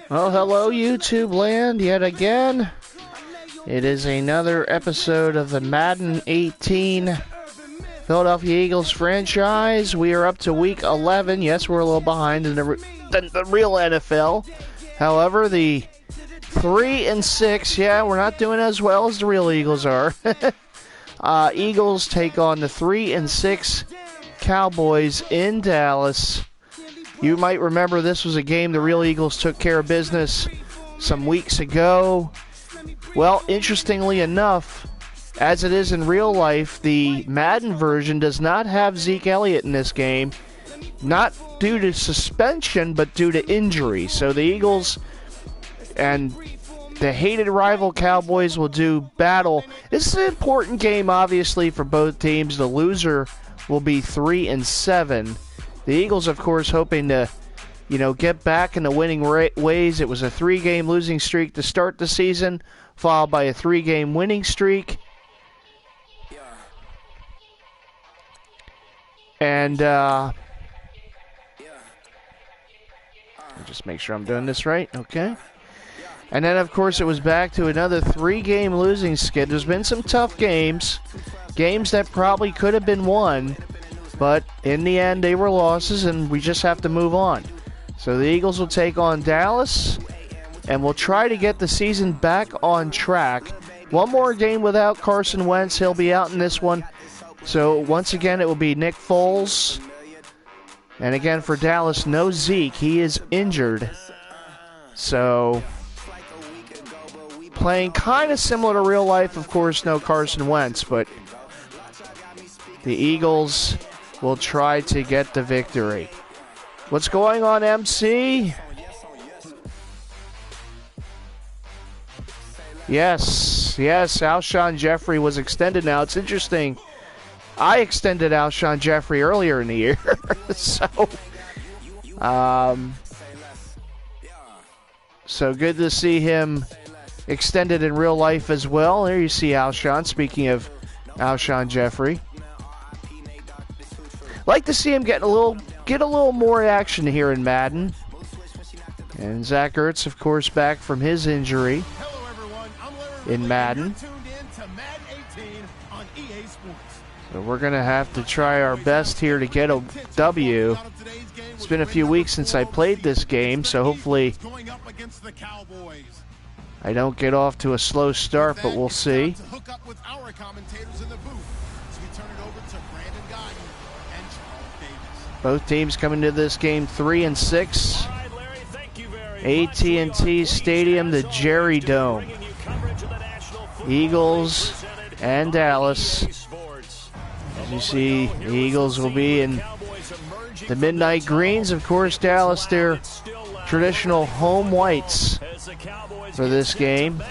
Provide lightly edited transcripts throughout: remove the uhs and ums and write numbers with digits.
Well, hello YouTube land yet again. It is another episode of the Madden 18 Philadelphia Eagles franchise. We are up to week 11. Yes, we're a little behind in the real NFL. However, the 3-6, yeah, we're not doing as well as the real Eagles are. Eagles take on the 3-6 Cowboys in Dallas. You might remember this was a game the real Eagles took care of business some weeks ago. Well, interestingly enough, as it is in real life, the Madden version does not have Zeke Elliott in this game. Not due to suspension, but due to injury. So the Eagles and the hated rival Cowboys will do battle. This is an important game, obviously, for both teams. The loser will be 3-7. The Eagles, of course, hoping to, get back in the winning ways. It was a 3-game losing streak to start the season, followed by a 3-game winning streak. And, just make sure I'm doing this right, okay. And then, of course, it was back to another 3-game losing skid. There's been some tough games that probably could have been won. But in the end, they were losses, and we just have to move on. So the Eagles will take on Dallas, and we'll try to get the season back on track. One more game without Carson Wentz. He'll be out in this one. So once again, it will be Nick Foles. And again, for Dallas, no Zeke. He is injured. So playing kind of similar to real life, of course, no Carson Wentz. But the Eagles will try to get the victory. What's going on, MC? Yes, Alshon Jeffrey was extended now. It's interesting. I extended Alshon Jeffrey earlier in the year. So good to see him extended in real life as well. There you see Alshon. Speaking of Alshon Jeffrey. Like to see him get a little more action here in Madden. And Zach Ertz, of course, back from his injury in Madden. So we're going to have to try our best here to get a W. It's been a few weeks since I played this game, so hopefully I don't get off to a slow start, but we'll see. Both teams coming to this game 3-6. AT&T Stadium, the Jerry Dome. Eagles and Dallas. As you see, the Eagles will be in the midnight greens. Of course, Dallas, their traditional home whites for this game.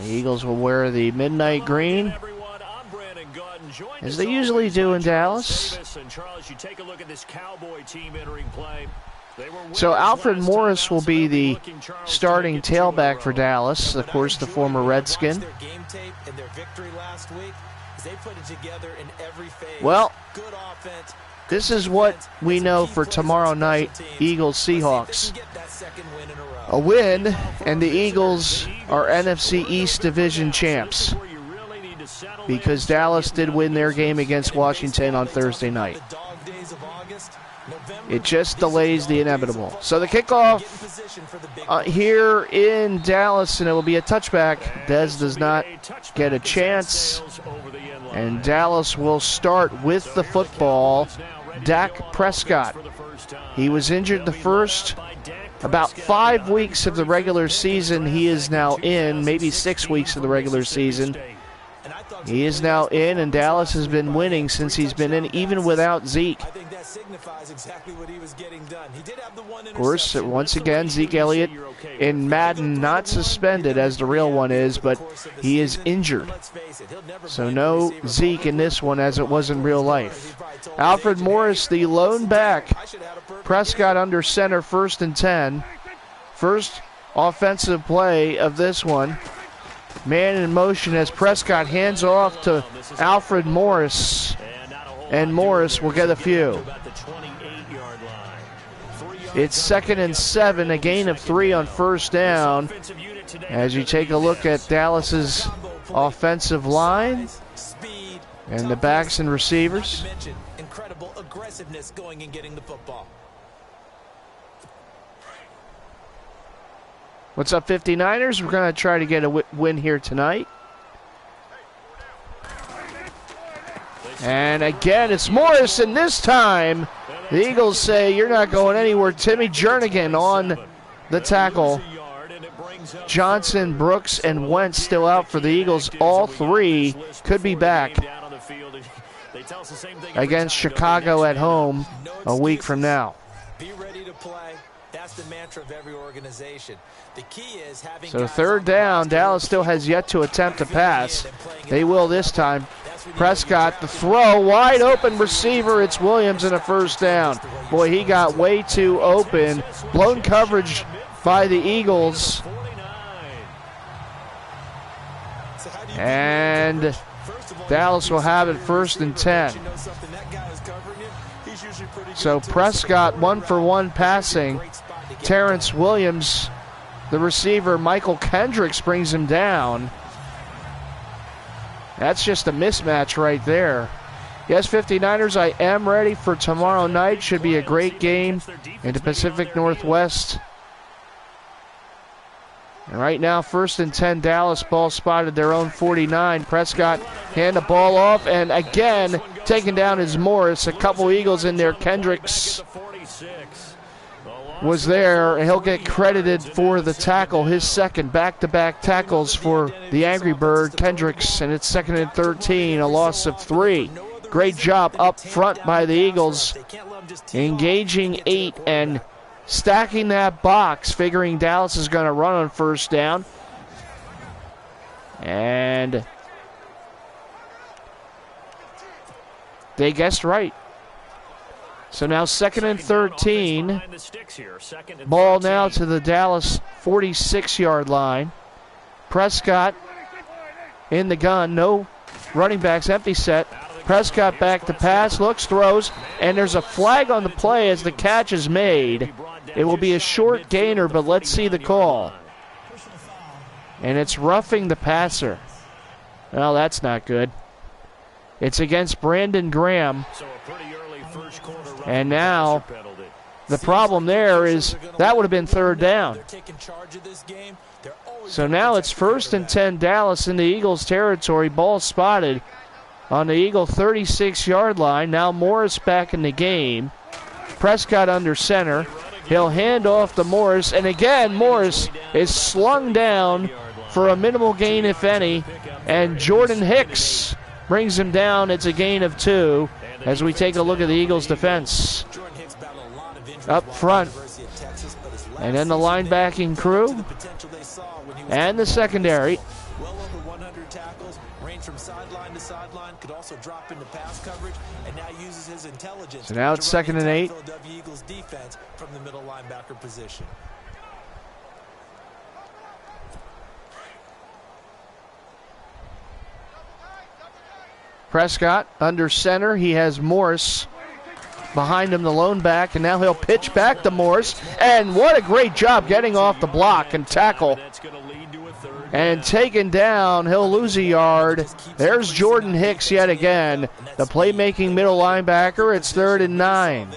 The Eagles will wear the midnight green, as they usually do in Dallas. So Alfred Morris will be the starting tailback for Dallas, of course, the former Redskin. Well, this is what we know for tomorrow night, Eagles-Seahawks. A win, and the Eagles are NFC East Division champs, because Dallas did win their game against Washington on Thursday night. It just delays the inevitable. So the kickoff here in Dallas, and it will be a touchback. Dez does not get a chance, and Dallas will start with the football. Dak Prescott. He was injured the first about 5 weeks of the regular season. He is now in, maybe 6 weeks of the regular season. He is now in, and Dallas has been winning since he's been in, even without Zeke. Of course, once again, Zeke Elliott in Madden, not suspended as the real one is, but he is injured. So no Zeke in this one as it was in real life. Alfred Morris, the lone back. Prescott under center, 1st and 10. First offensive play of this one. Man in motion as Prescott hands off to Alfred Morris. And Morris will get a few. It's 2nd and 7, a gain of 3 on first down. As you take a look at Dallas's offensive line and the backs and receivers. Incredible aggressiveness going and getting the football. What's up, 59ers? We're going to try to get a win here tonight. And again, it's Morrison this time. The Eagles say, you're not going anywhere. Timmy Jernigan on the tackle. Johnson, Brooks, and Wentz still out for the Eagles. All three could be back against Chicago at home a week from now. Be ready to play. That's the mantra of every organization. The key is having so 3rd down, Dallas still has yet to attempt a pass. They will this time. Prescott, the throw, wide open receiver. It's Williams in a 1st down. Boy, he got way too open. Blown coverage by the Eagles. And Dallas will have it 1st and 10. So Prescott 1-for-1 passing. Terrence Williams, the receiver, Michael Kendricks brings him down. That's just a mismatch right there. Yes, 59ers, I am ready for tomorrow night. Should be a great game in the Pacific Northwest. And right now, 1st and 10, Dallas, ball spotted their own 49. Prescott hand the ball off, and again, taken down is Morris. A couple Eagles in there. Kendricks was there, and he'll get credited for the tackle, his second back-to-back tackles for the Angry Bird, Kendricks, and it's 2nd and 13, a loss of 3. Great job up front by the Eagles, engaging 8 and stacking that box, figuring Dallas is going to run on 1st down. And they guessed right. So now 2nd and 13. Ball now to the Dallas 46-yard line. Prescott in the gun. No running backs, empty set. Prescott back to pass, looks, throws, and there's a flag on the play as the catch is made. It will be a short gainer, but let's see the call. And it's roughing the passer. Well, that's not good. It's against Brandon Graham. And now the problem there is that would have been 3rd down. So now it's 1st and 10, Dallas in the Eagles' territory. Ball spotted on the Eagle 36-yard line. Now Morris back in the game. Prescott under center. He'll hand off to Morris, and again Morris is slung down for a minimal gain, if any, and Jordan Hicks brings him down. It's a gain of 2 as we take a look at the Eagles' defense up front. And then the linebacking crew and the secondary. Well over 100 tackles, range from sideline to sideline, could also drop into pass coverage, and now uses his intelligence. So now it's 2nd and 8. Philadelphia Eagles defense from the middle linebacker position. Prescott under center. He has Morris behind him, the lone back, and now he'll pitch back to Morris. And what a great job getting off the block and tackle. And taken down, he'll lose a yard. There's Jordan Hicks yet again, the playmaking middle linebacker. It's 3rd and 9.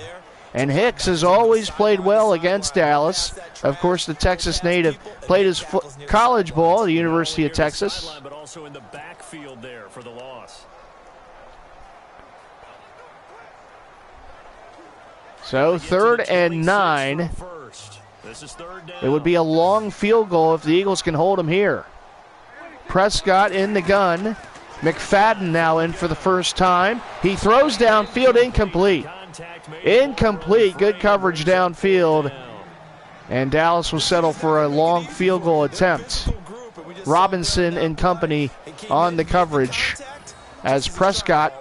And Hicks has always played well against Dallas. Of course, the Texas native played his college ball at the University of Texas. But also in the backfield there for the loss. So 3rd and 9. It would be a long field goal if the Eagles can hold him here. Prescott in the gun. McFadden now in for the first time. He throws downfield, incomplete. Incomplete, good coverage downfield. And Dallas will settle for a long field goal attempt. Robinson and company on the coverage as Prescott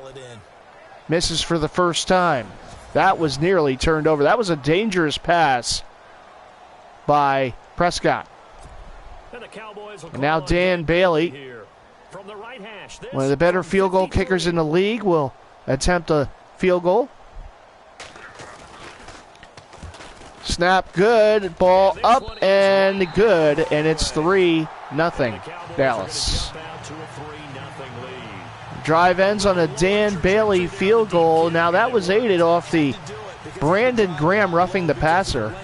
misses for the first time. That was nearly turned over. That was a dangerous pass by Prescott. And now Dan Bailey, one of the better field goal kickers in the league, will attempt a field goal. Snap good. Ball up and good. And it's 3-0 Dallas. Drive ends on a Dan Bailey field goal. Now that was aided off the Brandon Graham roughing the passer.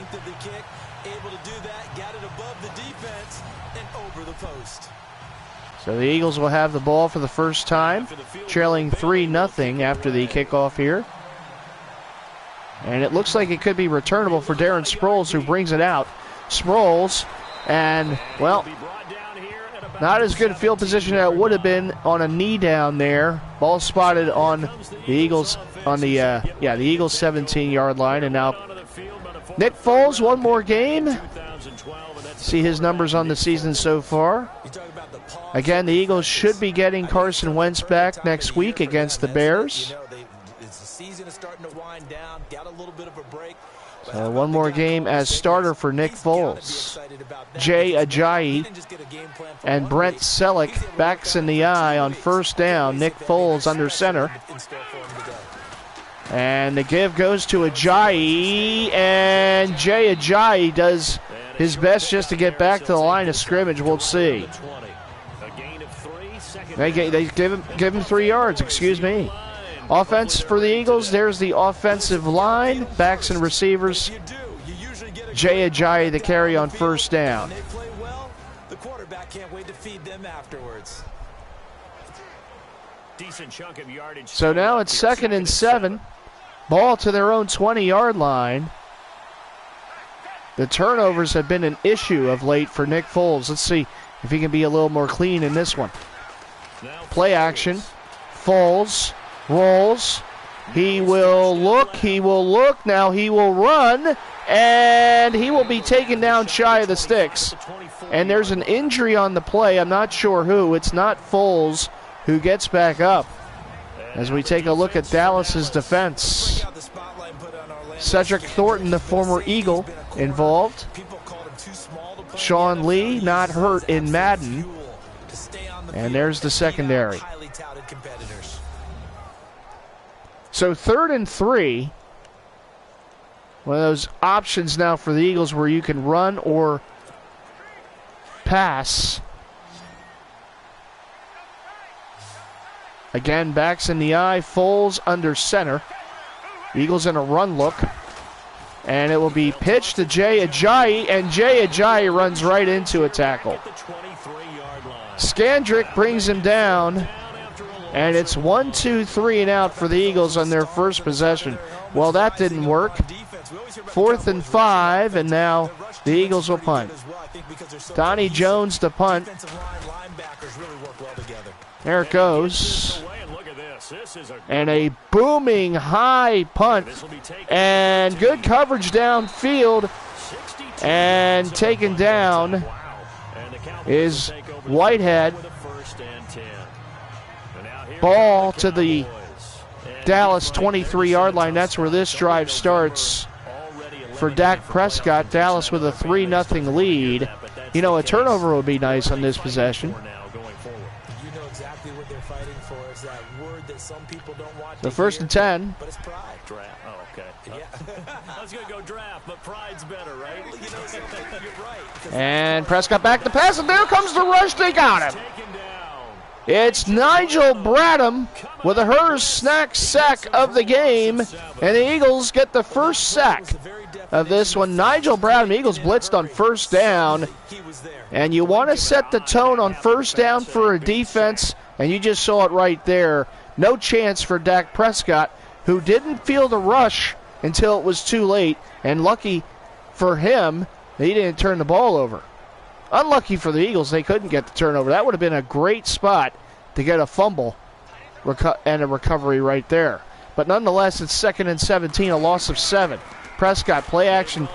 So the Eagles will have the ball for the first time, trailing 3-0 after the kickoff here. And it looks like it could be returnable for Darren Sproles, who brings it out. Sproles, and, well, not as good field position as it would have been on a knee down there. Ball spotted on the Eagles on the the Eagles 17-yard line, and now Nick Foles, one more game. See his numbers on the season so far. Again, the Eagles should be getting Carson Wentz back next week against the Bears. So one more game as starter for Nick Foles. Jay Ajayi and Brent Selleck backs in the eye on first down. Nick Foles under center. And the give goes to Ajayi, and Jay Ajayi does his best just to get back to the line of scrimmage. We'll see. They give him 3 yards, excuse me. Offense for the Eagles, there's the offensive line, backs and receivers. Jay Ajayi the carry on first down. The quarterback can't wait to feed them afterwards. Decent chunk of yardage. So now it's 2nd and 7. Ball to their own 20-yard line. The turnovers have been an issue of late for Nick Foles. Let's see if he can be a little more clean in this one. Play action. Foles rolls. He will look. Now he will run. And he will be taken down shy of the sticks. And there's an injury on the play. I'm not sure who. It's not Foles who gets back up. As we take a look at Dallas's defense. Cedric Thornton, the former Eagle, involved. Sean Lee, not hurt in Madden. And there's the secondary. So 3rd and 3. One of those options now for the Eagles where you can run or pass. Again, backs in the eye. Foles under center. Eagles in a run look. And it will be pitched to Jay Ajayi, and Jay Ajayi runs right into a tackle. Skandrick brings him down, and it's 1, 2, 3 and out for the Eagles on their first possession. Well, that didn't work. 4th and 5, and now the Eagles will punt. Donnie Jones to punt. There it goes. And a booming high punt. And good coverage downfield. And taken down is Whitehead. Ball to the Dallas 23-yard line. That's where this drive starts for Dak Prescott. Dallas with a 3-0 lead. You know, a turnover would be nice on this possession. So 1st and 10. But it's pride. Draft. Oh, okay. Yeah. I was going to go draft, but pride's better, right? Well, you know, you're right. And Prescott back to pass, and there comes the rush. They got him. It's Nigel Bradham with a Hers snack sack of the game, and the Eagles get the first sack of this one. Nigel Bradham, Eagles blitzed on first down, and you want to set the tone on first down for a defense, and you just saw it right there. No chance for Dak Prescott, who didn't feel the rush until it was too late, and lucky for him, he didn't turn the ball over. Unlucky for the Eagles, they couldn't get the turnover. That would have been a great spot to get a fumble and a recovery right there. But nonetheless, it's 2nd and 17, a loss of 7. Prescott, play action,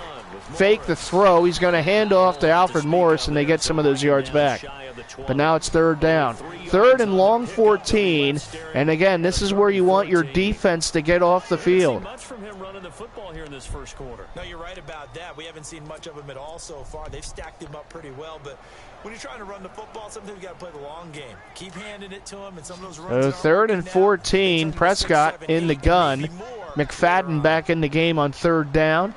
fake the throw. He's going to hand off to Alfred Morris, and they get some of those yards back. But now it's 3rd down. 3rd and long 14. And again, this is where you want your defense to get off the field. Much from him running the football here in this first quarter. No, you're right about that. We haven't seen much of him at all so far. They've stacked him up pretty well, but when you're trying to run the football, sometimes you got to play the long game. Keep handing it to him, and some of those runs. So 3rd and 14. Prescott in the gun. McFadden back in the game on 3rd down.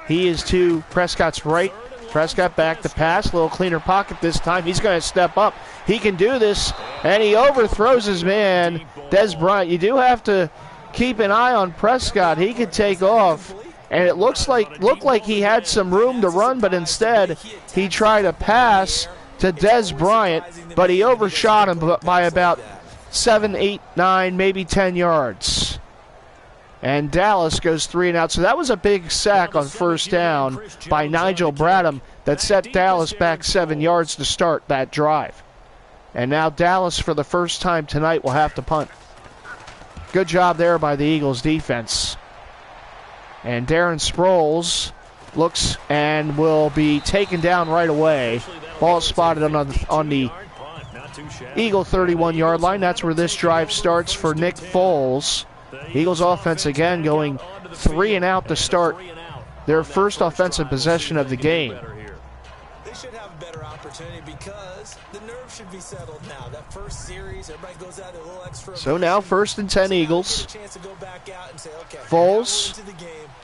He is to Prescott's right. Prescott back to pass. A little cleaner pocket this time. He's going to step up. He can do this. And he overthrows his man, Des Bryant. You do have to keep an eye on Prescott. He could take off. And it looked like he had some room to run, but instead he tried to pass to Des Bryant, but he overshot him by about 7, 8, 9, maybe 10 yards. And Dallas goes 3 and out. So that was a big sack on first down by Nigel Bradham that set Dallas back 7 yards to start that drive. And now Dallas, for the first time tonight, will have to punt. Good job there by the Eagles defense. And Darren Sproles looks and will be taken down right away. Ball spotted on the Eagle 31-yard line. That's where this drive starts for Nick Foles. Eagles offense again going 3 and out to start their first offensive possession of the game. They should have a better opportunity because the nerves should be settled now. That first series, everybody goes out a little extra. So now 1st and 10 Eagles. Foles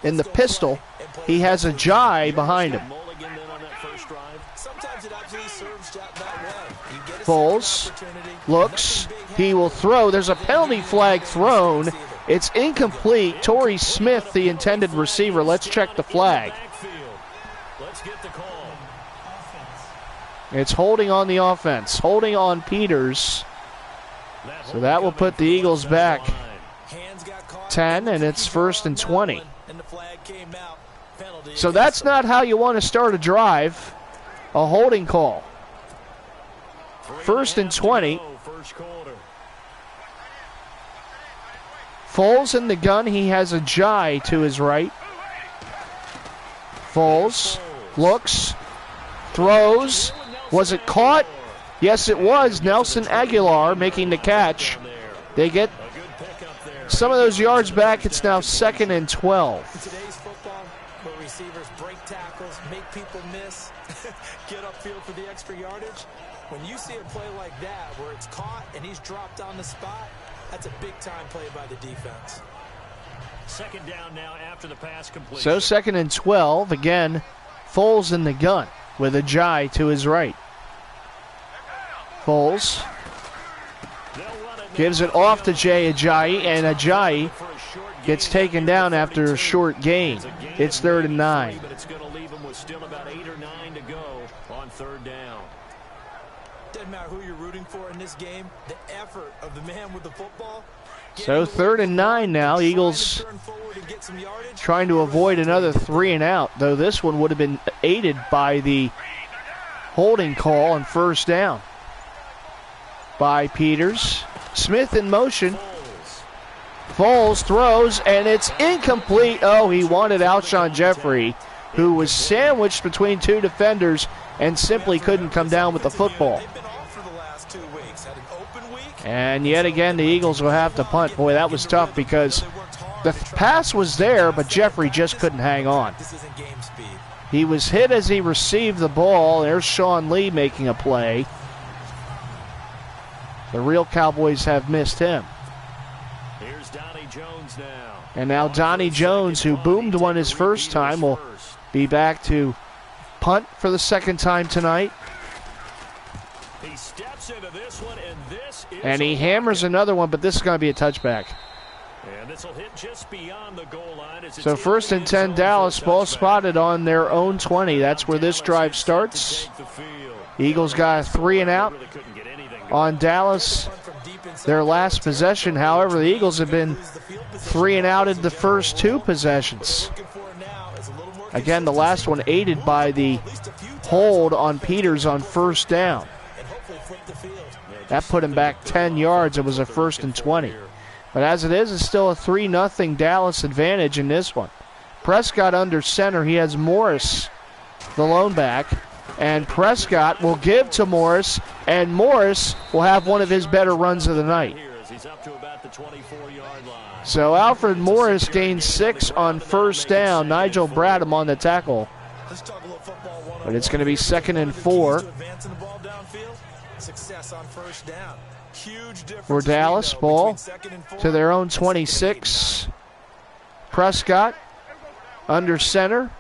in the pistol. He has a Jai behind him. Foles looks. He will throw. There's a penalty flag thrown. It's incomplete. Torrey Smith, the intended receiver. Let's check the flag. It's holding on the offense. Holding on Peters. So that will put the Eagles back 10, and it's 1st and 20. So that's not how you want to start a drive. A holding call. 1st and 20. Foles in the gun. He has a Jai to his right. Foles looks, throws. Was it caught? Yes, it was. Nelson Aguilar making the catch. They get some of those yards back. It's now 2nd and 12. Today's football, where receivers break tackles, make people miss, get upfield for the extra yardage. When you see a play like that, where it's caught and he's dropped on the spot, that's a big-time play by the defense. 2nd down now after the pass completion. So 2nd and 12. Again, Foles in the gun with a Jai to his right. Foles gives it off to Jay Ajayi, and Ajayi gets taken down after a short gain. It's 3rd and 9. But it's going to leave him with still about 8 or 9 to go on 3rd down. Doesn't matter who you're rooting for in this game, the effort of the man with the football. So 3rd and 9 now. Eagles trying to avoid another 3 and out, though this one would have been aided by the holding call on 1st down by Peters. Smith in motion. Foles throws, and it's incomplete. Oh, he wanted Alshon Jeffrey, who was sandwiched between 2 defenders and simply couldn't come down with the football. And yet again, the Eagles will have to punt. Boy, that was tough because the pass was there, but Jeffrey just couldn't hang on. He was hit as he received the ball. There's Sean Lee making a play. The real Cowboys have missed him. Here's Donnie Jones now. And now Donnie Jones, who boomed one his first time, will be back to punt for the 2nd time tonight. He steps into this one, and he hammers another one, but this is going to be a touchback. And this will hit just beyond the goal line. So 1st and 10, Dallas, ball spotted on their own 20. That's where this drive starts. Eagles got a 3 and out on Dallas. Their last possession, however, the Eagles have been 3 and out in the first 2 possessions. Again, the last one aided by the hold on Peters on 1st down. That put him back 10 yards. It was a 1st and 20. But as it is, it's still a 3-0 Dallas advantage in this one. Prescott under center. He has Morris, the lone back. And Prescott will give to Morris, and Morris will have one of his better runs of the night. So Alfred Morris gains 6 on 1st down. Nigel Bradham on the tackle. But it's going to be 2nd and 4 for Dallas. Ball to their own 26. Prescott under center.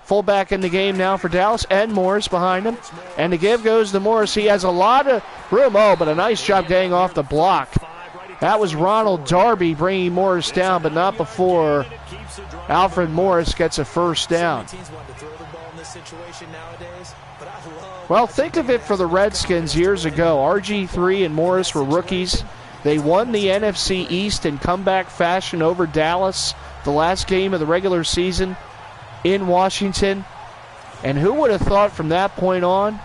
fullback in the game now for Dallas, and Morris behind him. And the give goes to Morris. He has a lot of room. Oh, but a nice job getting off the block. That was Ronald Darby bringing Morris down, but not before Alfred Morris gets a first down. Well, think of it for the Redskins years ago. RG3 and Morris were rookies. They won the NFC East in comeback fashion over Dallas the last game of the regular season in Washington. And who would have thought from that point on,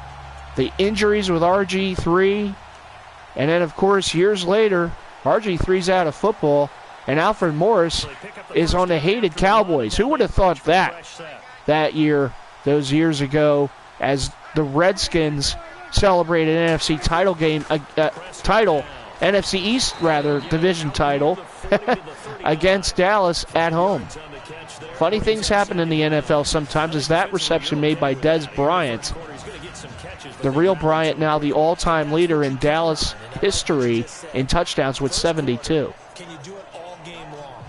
the injuries with RG3, and then, of course, years later, RG3's out of football, and Alfred Morris is on the hated Cowboys. Who would have thought that year, those years ago, as the Redskins celebrated an NFC title game, NFC East, rather, division title, against Dallas at home. Funny things happen in the NFL sometimes, as that reception made by Dez Bryant, the real Bryant, now the all-time leader in Dallas history in touchdowns with 72. Can you do it all game long?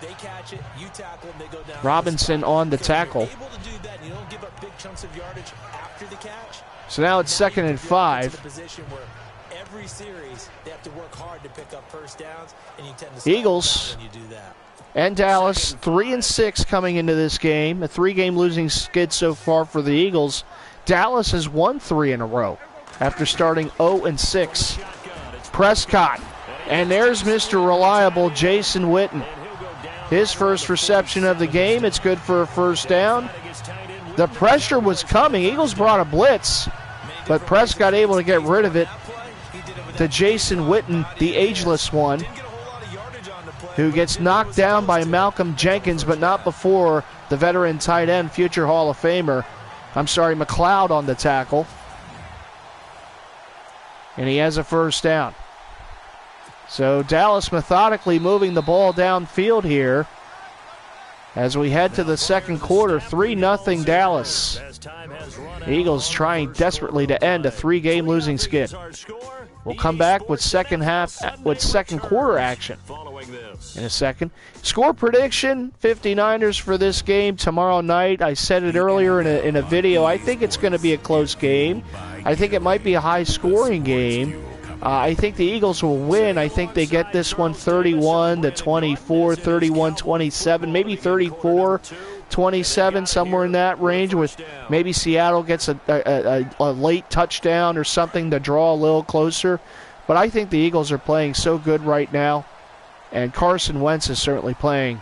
They catch it, you tackle them, they go down. Robinson on the tackle. Able to do that, you don't give up big chunks of yardage after the catch. So now it's 2nd and 5. Position where every series they have to work hard to pick up first downs, and you tend to Eagles when you do that. And Dallas 3-6 coming into this game. A 3-game losing skid so far for the Eagles. Dallas has won 3 in a row after starting 0-6. Prescott, and there's Mr. Reliable Jason Witten. His first reception of the game. It's good for a first down. The pressure was coming. Eagles brought a blitz, but Prescott able to get rid of it to Jason Witten, the ageless one, who gets knocked down by Malcolm Jenkins, but not before the veteran tight end, future Hall of Famer, McLeod on the tackle. And he has a first down. So Dallas methodically moving the ball downfield here as we head to the second quarter. 3-0 Dallas. Eagles trying desperately to end a 3-game losing skid. We'll come back with second quarter action in a second. Score prediction, 59ers for this game tomorrow night. I said it earlier in a video. I think it's going to be a close game. I think it might be a high-scoring game. I think the Eagles will win. I think they get this one 31-24, 31-27, maybe 34-27, somewhere in that range, with maybe Seattle gets a late touchdown or something to draw a little closer. But I think the Eagles are playing so good right now, and Carson Wentz is certainly playing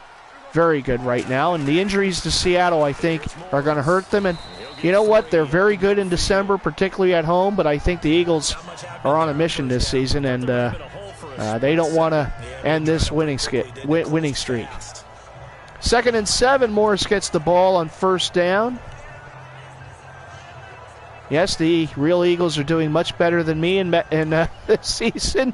very good right now. And the injuries to Seattle, I think, are going to hurt them. And you know what? They're very good in December, particularly at home, but I think the Eagles are on a mission this season, and they don't want to end this winning streak. 2nd and 7, Morris gets the ball on first down. Yes, the real Eagles are doing much better than me in this season,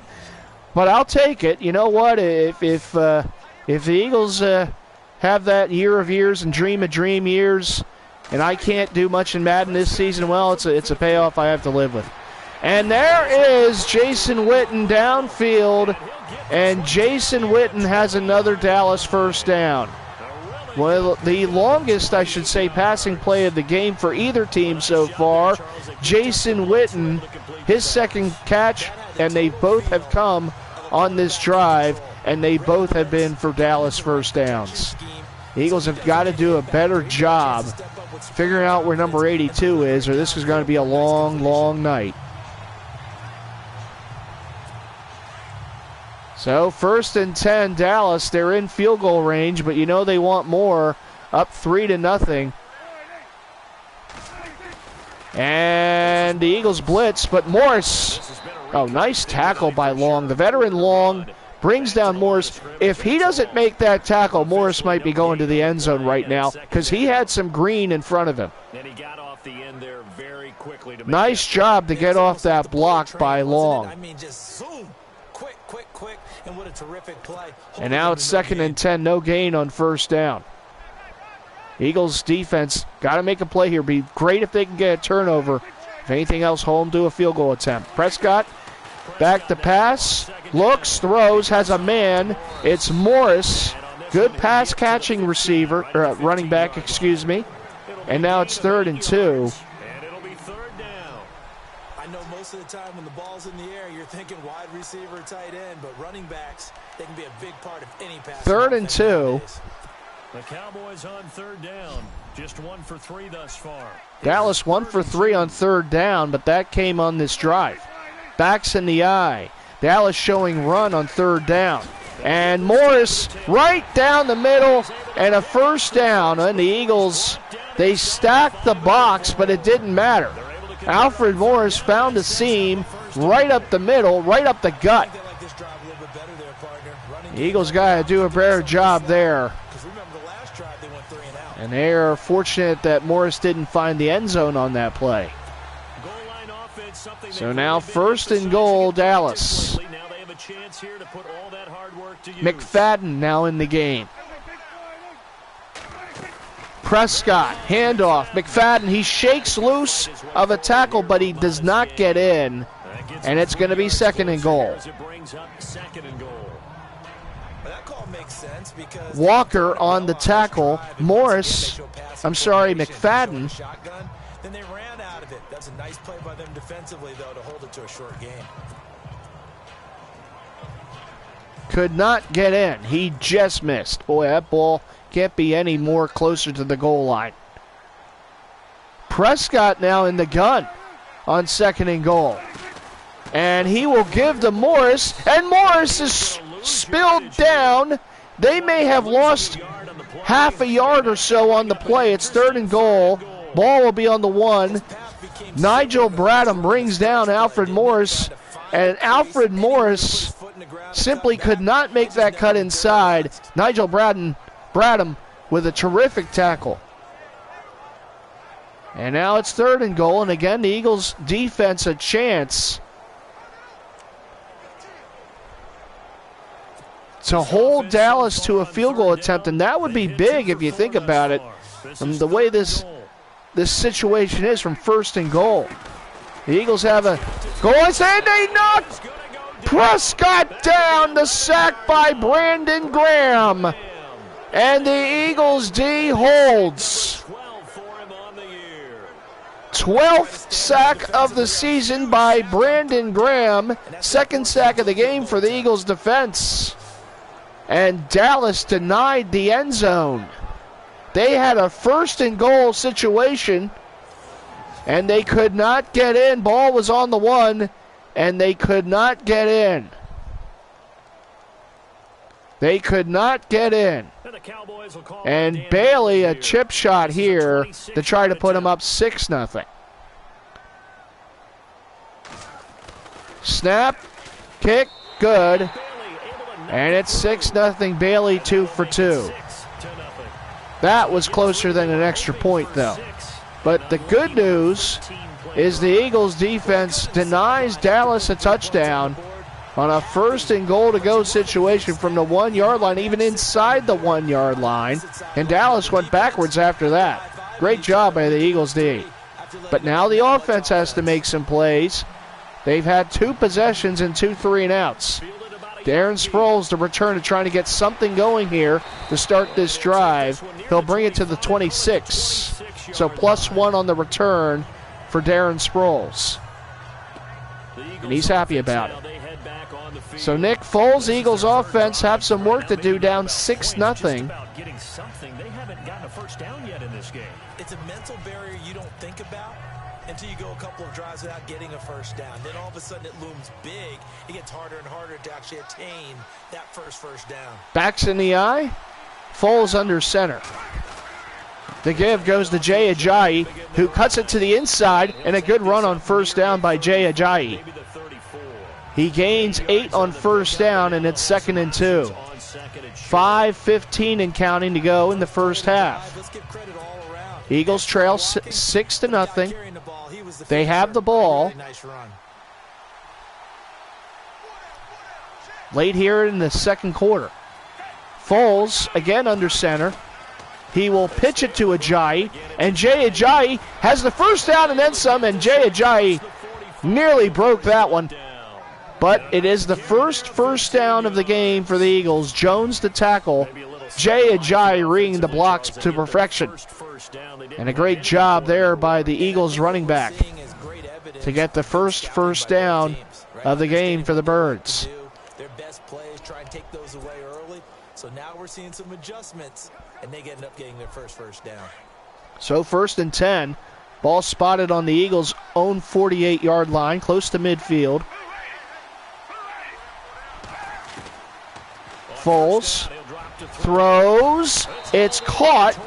but I'll take it. You know what? If the Eagles have that year of years and dream of dream years, and I can't do much in Madden this season, well, it's a payoff I have to live with. And there is Jason Witten downfield, and Jason Witten has another Dallas first down. Well, the longest, I should say, passing play of the game for either team so far. Jason Witten, his second catch, and they both have come on this drive, and they both have been for Dallas first downs. The Eagles have got to do a better job figuring out where number 82 is, or this is going to be a long, long night. So 1st and 10, Dallas. They're in field goal range, but you know they want more. Up 3-0. And the Eagles blitz, but Morris. Oh, nice tackle by Long. The veteran Long brings down Morris. If he doesn't make that tackle, Morris might be going to the end zone right now because he had some green in front of him. Nice job to get off that block by Long. And now it's 2nd and 10, no gain on first down. Eagles defense got to make a play here. Be great if they can get a turnover. If anything else, hold them to a field goal attempt. Prescott back to pass, looks, throws, has a man. It's Morris. Good pass catching receiver, running back, excuse me. And now it's 3rd and 2. And it'll be 3rd down. I know most of the time when the ball's in the air, you're thinking wide receiver, tight end, but running backs, they can be a big part of any pass. 3rd and 2. The Cowboys on 3rd down. Just 1 for 3 thus far. Dallas 1 for 3 on 3rd down, but that came on this drive. Backs in the eye. Dallas showing run on 3rd down. And Morris right down the middle and a 1st down. And the Eagles, they stacked the box, but it didn't matter. Alfred Morris found a seam right up the middle, right up the gut. The Eagles got to do a better job there. And they are fortunate that Morris didn't find the end zone on that play. So now 1st and goal, Dallas. McFadden now in the game. Prescott, handoff. McFadden, he shakes loose of a tackle, but he does not get in. And it's going to be 2nd and goal. Walker on the tackle. McFadden. Then they ran out of it. That's a nice play by them defensively, though, to hold it to a short game. Could not get in. He just missed. Boy, that ball can't be any more closer to the goal line. Prescott now in the gun on 2nd and goal. And he will give to Morris. And Morris is spilled down. They may have lost half a yard or so on the play. It's 3rd and goal. Ball will be on the 1. Nigel Bradham brings down Alfred Morris. And Alfred Morris simply could not make that cut inside. Nigel Bradham with a terrific tackle. And now it's 3rd and goal. And again, the Eagles defense a chance to hold Dallas to a field goal attempt. And that would be big if you think about it, from the way this situation is from 1st and goal. The Eagles have a goal, and they knock Prescott down. The sack by Brandon Graham. And the Eagles D holds. 12th sack of the season by Brandon Graham. 2nd sack of the game for the Eagles defense. And Dallas denied the end zone. They had a 1st and goal situation, and they could not get in. Ball was on the 1, and they could not get in. They could not get in. And Bailey, a chip shot here to try to put him up 6-0. Snap, kick, good. And it's 6-0 Bailey, 2 for 2. That was closer than an extra point, though. But the good news is the Eagles defense denies Dallas a touchdown on a 1st and goal to go situation from the 1-yard line, even inside the 1-yard line. And Dallas went backwards after that. Great job by the Eagles D. But now the offense has to make some plays. They've had 2 possessions and 2 3-and-outs. Darren Sproles to return to trying to get something going here to start this drive. He'll bring it to the 26. So +1 on the return for Darren Sproles. And he's happy about it. So Nick Foles, Eagles offense, have some work to do, down 6-0. They haven't gotten a 1st down yet in this game. It's a mental barrier you don't think about until you go a couple of drives without getting a 1st down. Then all of a sudden it looms big. It gets harder and harder to actually attain that first down. Backs in the eye. Foles under center. The give goes to Jay Ajayi, who cuts it to the inside, and a good run on 1st down by Jay Ajayi. He gains 8 on 1st down, and it's 2nd and 2. 5:15 and counting to go in the 1st half. Eagles trail 6-0. They have the ball. Late here in the 2nd quarter. Foles, again under center. He will pitch it to Ajayi, and Jay Ajayi has the 1st down and then some, and Jay Ajayi nearly broke that one. But it is the first down of the game for the Eagles. Jones to tackle. Jay Ajayi reading the blocks to perfection. And a great job there by the Eagles running back to get the first down of the game for the Birds. Their best plays, try and take those away early. So now we're seeing some adjustments, and they end up getting their first down. So 1st and 10. Ball spotted on the Eagles' own 48-yard line, close to midfield. Foles throws. It's caught.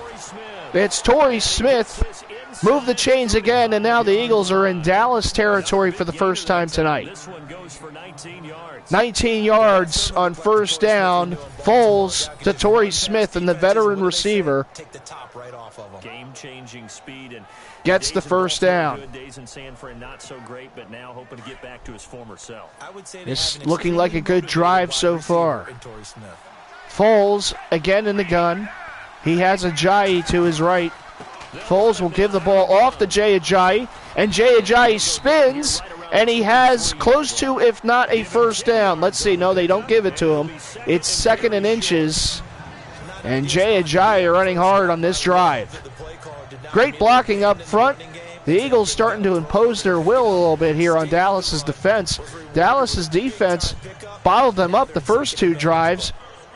It's Torrey Smith. Move the chains again, and now the Eagles are in Dallas territory for the first time tonight. 19 yards on 1st down. Foles to Torrey Smith, and the veteran receiver game-changing speed and gets the 1st down. It's looking like a good drive so far. Foles again in the gun. He has Ajayi to his right. Foles will give the ball off to Jay Ajayi, and Jay Ajayi spins, and he has close to, if not a 1st down. Let's see. No, they don't give it to him. It's 2nd and inches, and Jay Ajayi running hard on this drive. Great blocking up front. The Eagles starting to impose their will a little bit here on Dallas's defense. Dallas's defense bottled them up the first 2 drives.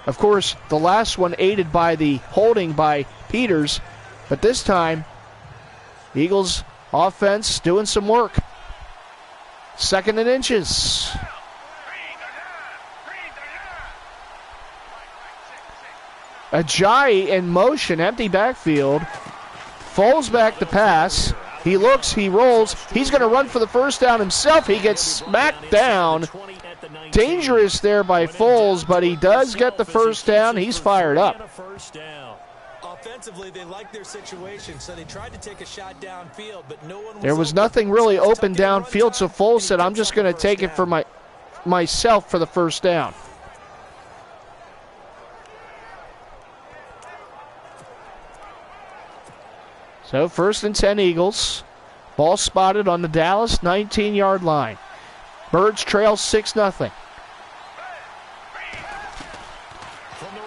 Of course, the last one aided by the holding by Peters. But this time, Eagles offense doing some work. 2nd and inches. Ajayi in motion, empty backfield. Foles back to pass. He looks, he rolls. He's going to run for the 1st down himself. He gets smacked down. Dangerous there by Foles, but he does get the 1st down. He's fired up. Offensively, they like their situation, so they tried to take a shot downfield, but no one was there was nothing really open downfield, so Foles said, I'm just going to take it for myself for the 1st down. So 1st and 10 Eagles. Ball spotted on the Dallas 19-yard line. Birds trail 6-0.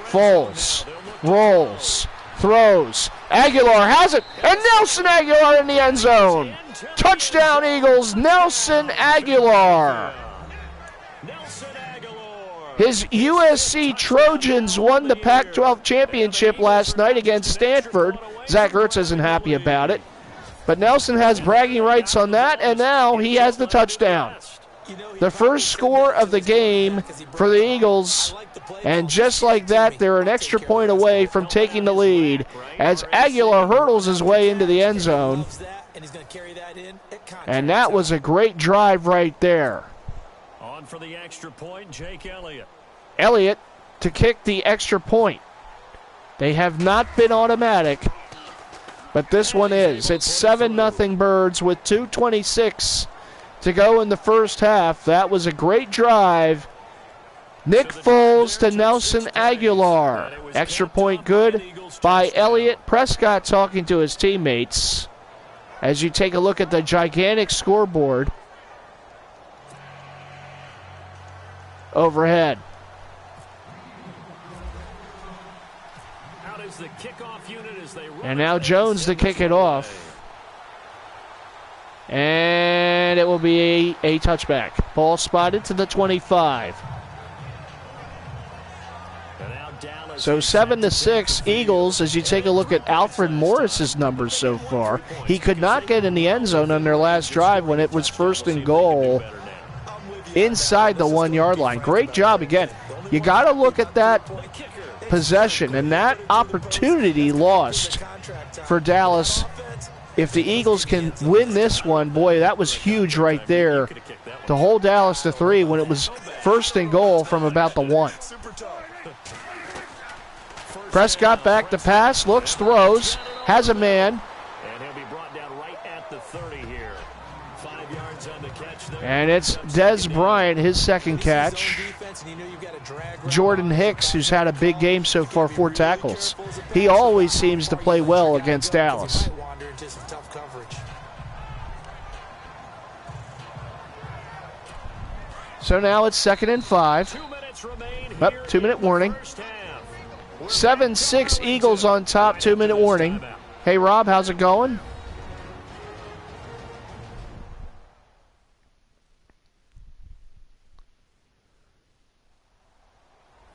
Foles rolls, throws. Aguilar has it, and Nelson Aguilar in the end zone. Touchdown Eagles, Nelson Aguilar. His USC Trojans won the Pac-12 championship last night against Stanford. Zach Ertz isn't happy about it. But Nelson has bragging rights on that, and now he has the touchdown. The first score of the game for the Eagles, and just like that, they're an extra point away from taking the lead as Aguilar hurdles his way into the end zone. And that was a great drive right there. On for the extra point, Jake Elliott. Elliott to kick the extra point. They have not been automatic, but this one is. It's 7-0 Birds with 2:26 to go in the first half. That was a great drive. Nick Foles to Nelson Aguilar. Extra point good by Elliott. Prescott talking to his teammates as you take a look at the gigantic scoreboard overhead. And now Jones to kick it off. And it will be a touchback. Ball spotted to the 25. So 7-6 Eagles as you take a look at Alfred Morris's numbers so far. He could not get in the end zone on their last drive when it was 1st and goal inside the 1-yard line. Great job again. You got to look at that possession and that opportunity lost for Dallas. If the Eagles can win this one, boy, that was huge right there to hold Dallas to 3 when it was 1st and goal from about the 1. Prescott back to pass, looks, throws, has a man. And he'll be brought down right at the 30 here. 5 yards on the catch there. And it's Des Bryant, his second catch. Jordan Hicks, who's had a big game so far, 4 tackles. He always seems to play well against Dallas. So now it's 2nd and 5. 2-minute warning. 7-6 Eagles on top, 2-minute warning. Hey, Rob, how's it going?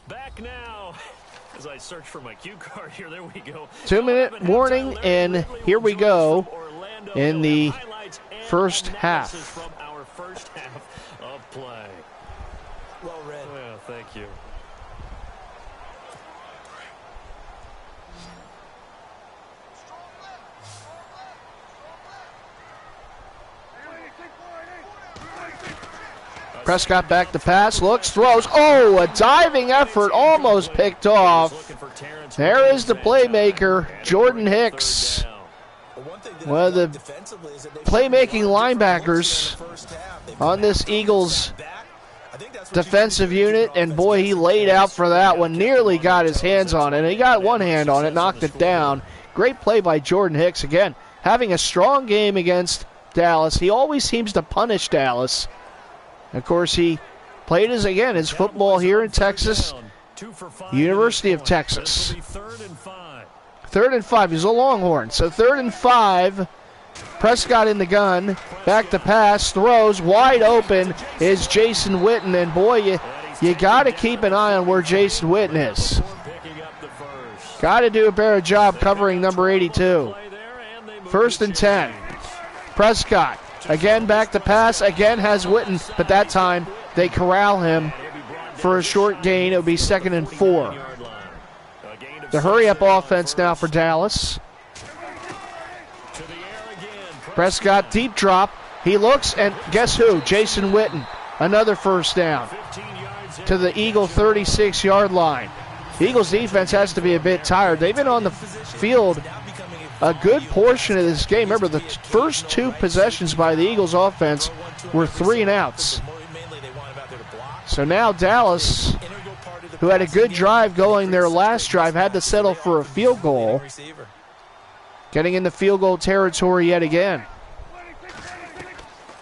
Back now. As I search for my cue card here, there we go. 2-minute warning, and here we go in the first half. From our first half of play. Well read. Well, thank you. Prescott back to pass, looks, throws. Oh, a diving effort, almost picked off. There is the playmaker, Jordan Hicks. One of the playmaking linebackers on this Eagles defensive unit, and boy, he laid out for that one. Nearly got his hands on it. He got one hand on it, knocked it down. Great play by Jordan Hicks. Again, having a strong game against Dallas. He always seems to punish Dallas. Of course, he played his football here in Texas, University of Texas. 3rd and 5. He's a Longhorn. So 3rd and 5. Prescott in the gun. Back to pass. Throws. Wide open is Jason Witten. And boy, you got to keep an eye on where Jason Witten is. Got to do a better job covering number 82. 1st and 10. Prescott. Again, back to pass. Again has Witten, but that time they corral him for a short gain. It would be 2nd and 4. The hurry-up offense now for Dallas. Prescott, deep drop. He looks, and guess who? Jason Witten. Another first down to the Eagle 36-yard line. The Eagles defense has to be a bit tired. They've been on the field a good portion of this game. Remember, the first 2 possessions by the Eagles offense were 3 and outs. So now Dallas, who had a good drive going their last drive, had to settle for a field goal. Getting in the field goal territory yet again.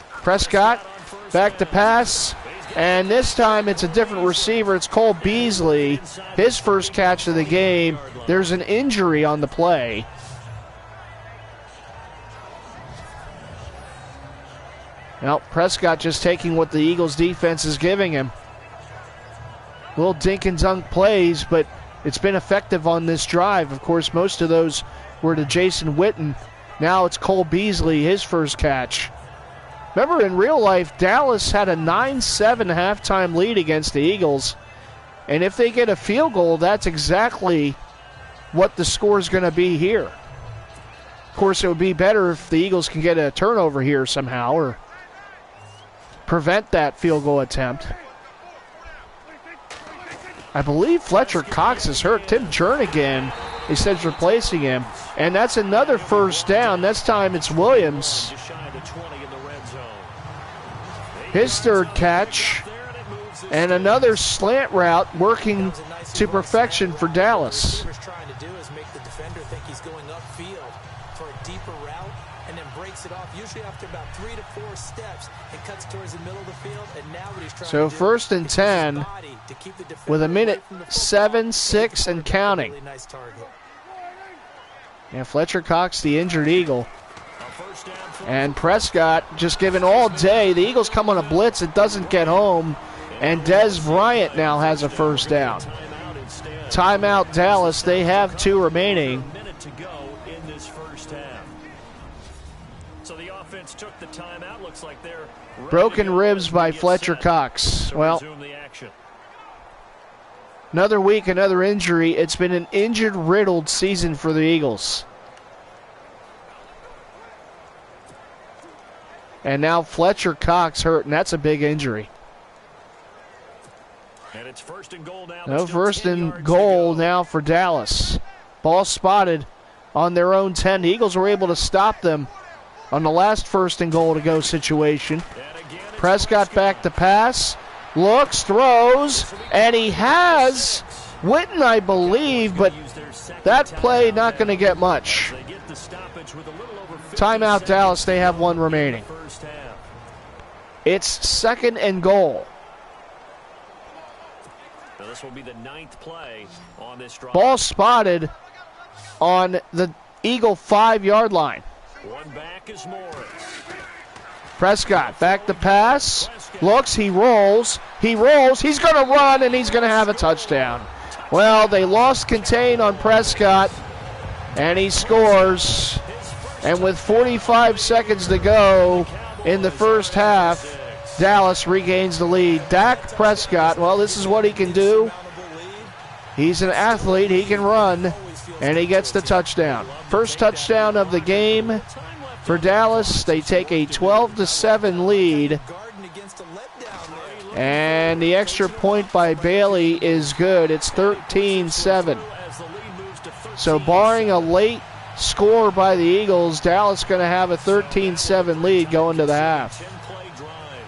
Prescott, back to pass, and this time it's a different receiver. It's Cole Beasley, his first catch of the game. There's an injury on the play. Well, Prescott just taking what the Eagles defense is giving him. Little dink and dunk plays, but it's been effective on this drive. Of course, most of those were to Jason Witten. Now it's Cole Beasley, his first catch. Remember, in real life, Dallas had a 9-7 halftime lead against the Eagles. And if they get a field goal, that's exactly what the score is going to be here. Of course, it would be better if the Eagles can get a turnover here somehow or prevent that field goal attempt. I believe Fletcher Cox is hurt. Tim Jernigan, he says, replacing him. And that's another first down. This time it's Williams. His 3rd catch. And another slant route working to perfection for Dallas. Usually after about 3 to 4 steps, it cuts towards the middle of the field, and now what he's trying so to do 1st and 10 with a minute 7, 6 and counting. Really nice target. And Fletcher Cox, the injured Eagle. And Prescott just given all day. The Eagles come on a blitz. It doesn't get home. And Dez Bryant now has a first down. Timeout Dallas. They have 2 remaining. Broken ribs by Fletcher Cox. Well, another week, another injury. It's been an injured-riddled season for the Eagles. And now Fletcher Cox hurt, and that's a big injury. And it's 1st and goal now. No, 1st and goal now for Dallas. Ball spotted on their own 10. The Eagles were able to stop them on the last 1st and goal to go situation. Prescott back to pass. Looks, throws, and he has Witten, I believe, but that play not going to get much. Timeout Dallas. They have 1 remaining. It's 2nd and goal. This will be the 9th play on this drive. Ball spotted on the Eagle 5-yard line. One back is Morris. Prescott back to pass. Looks, he rolls. He's going to run, and he's going to have a touchdown. Well, they lost contain on Prescott, and he scores. And with 45 seconds to go in the first half, Dallas regains the lead. Dak Prescott, well, this is what he can do. He's an athlete. He can run, and he gets the touchdown. First touchdown of the game for Dallas. They take a 12-7 lead. And the extra point by Bailey is good. It's 13-7. So barring a late score by the Eagles, Dallas going to have a 13-7 lead going to the half.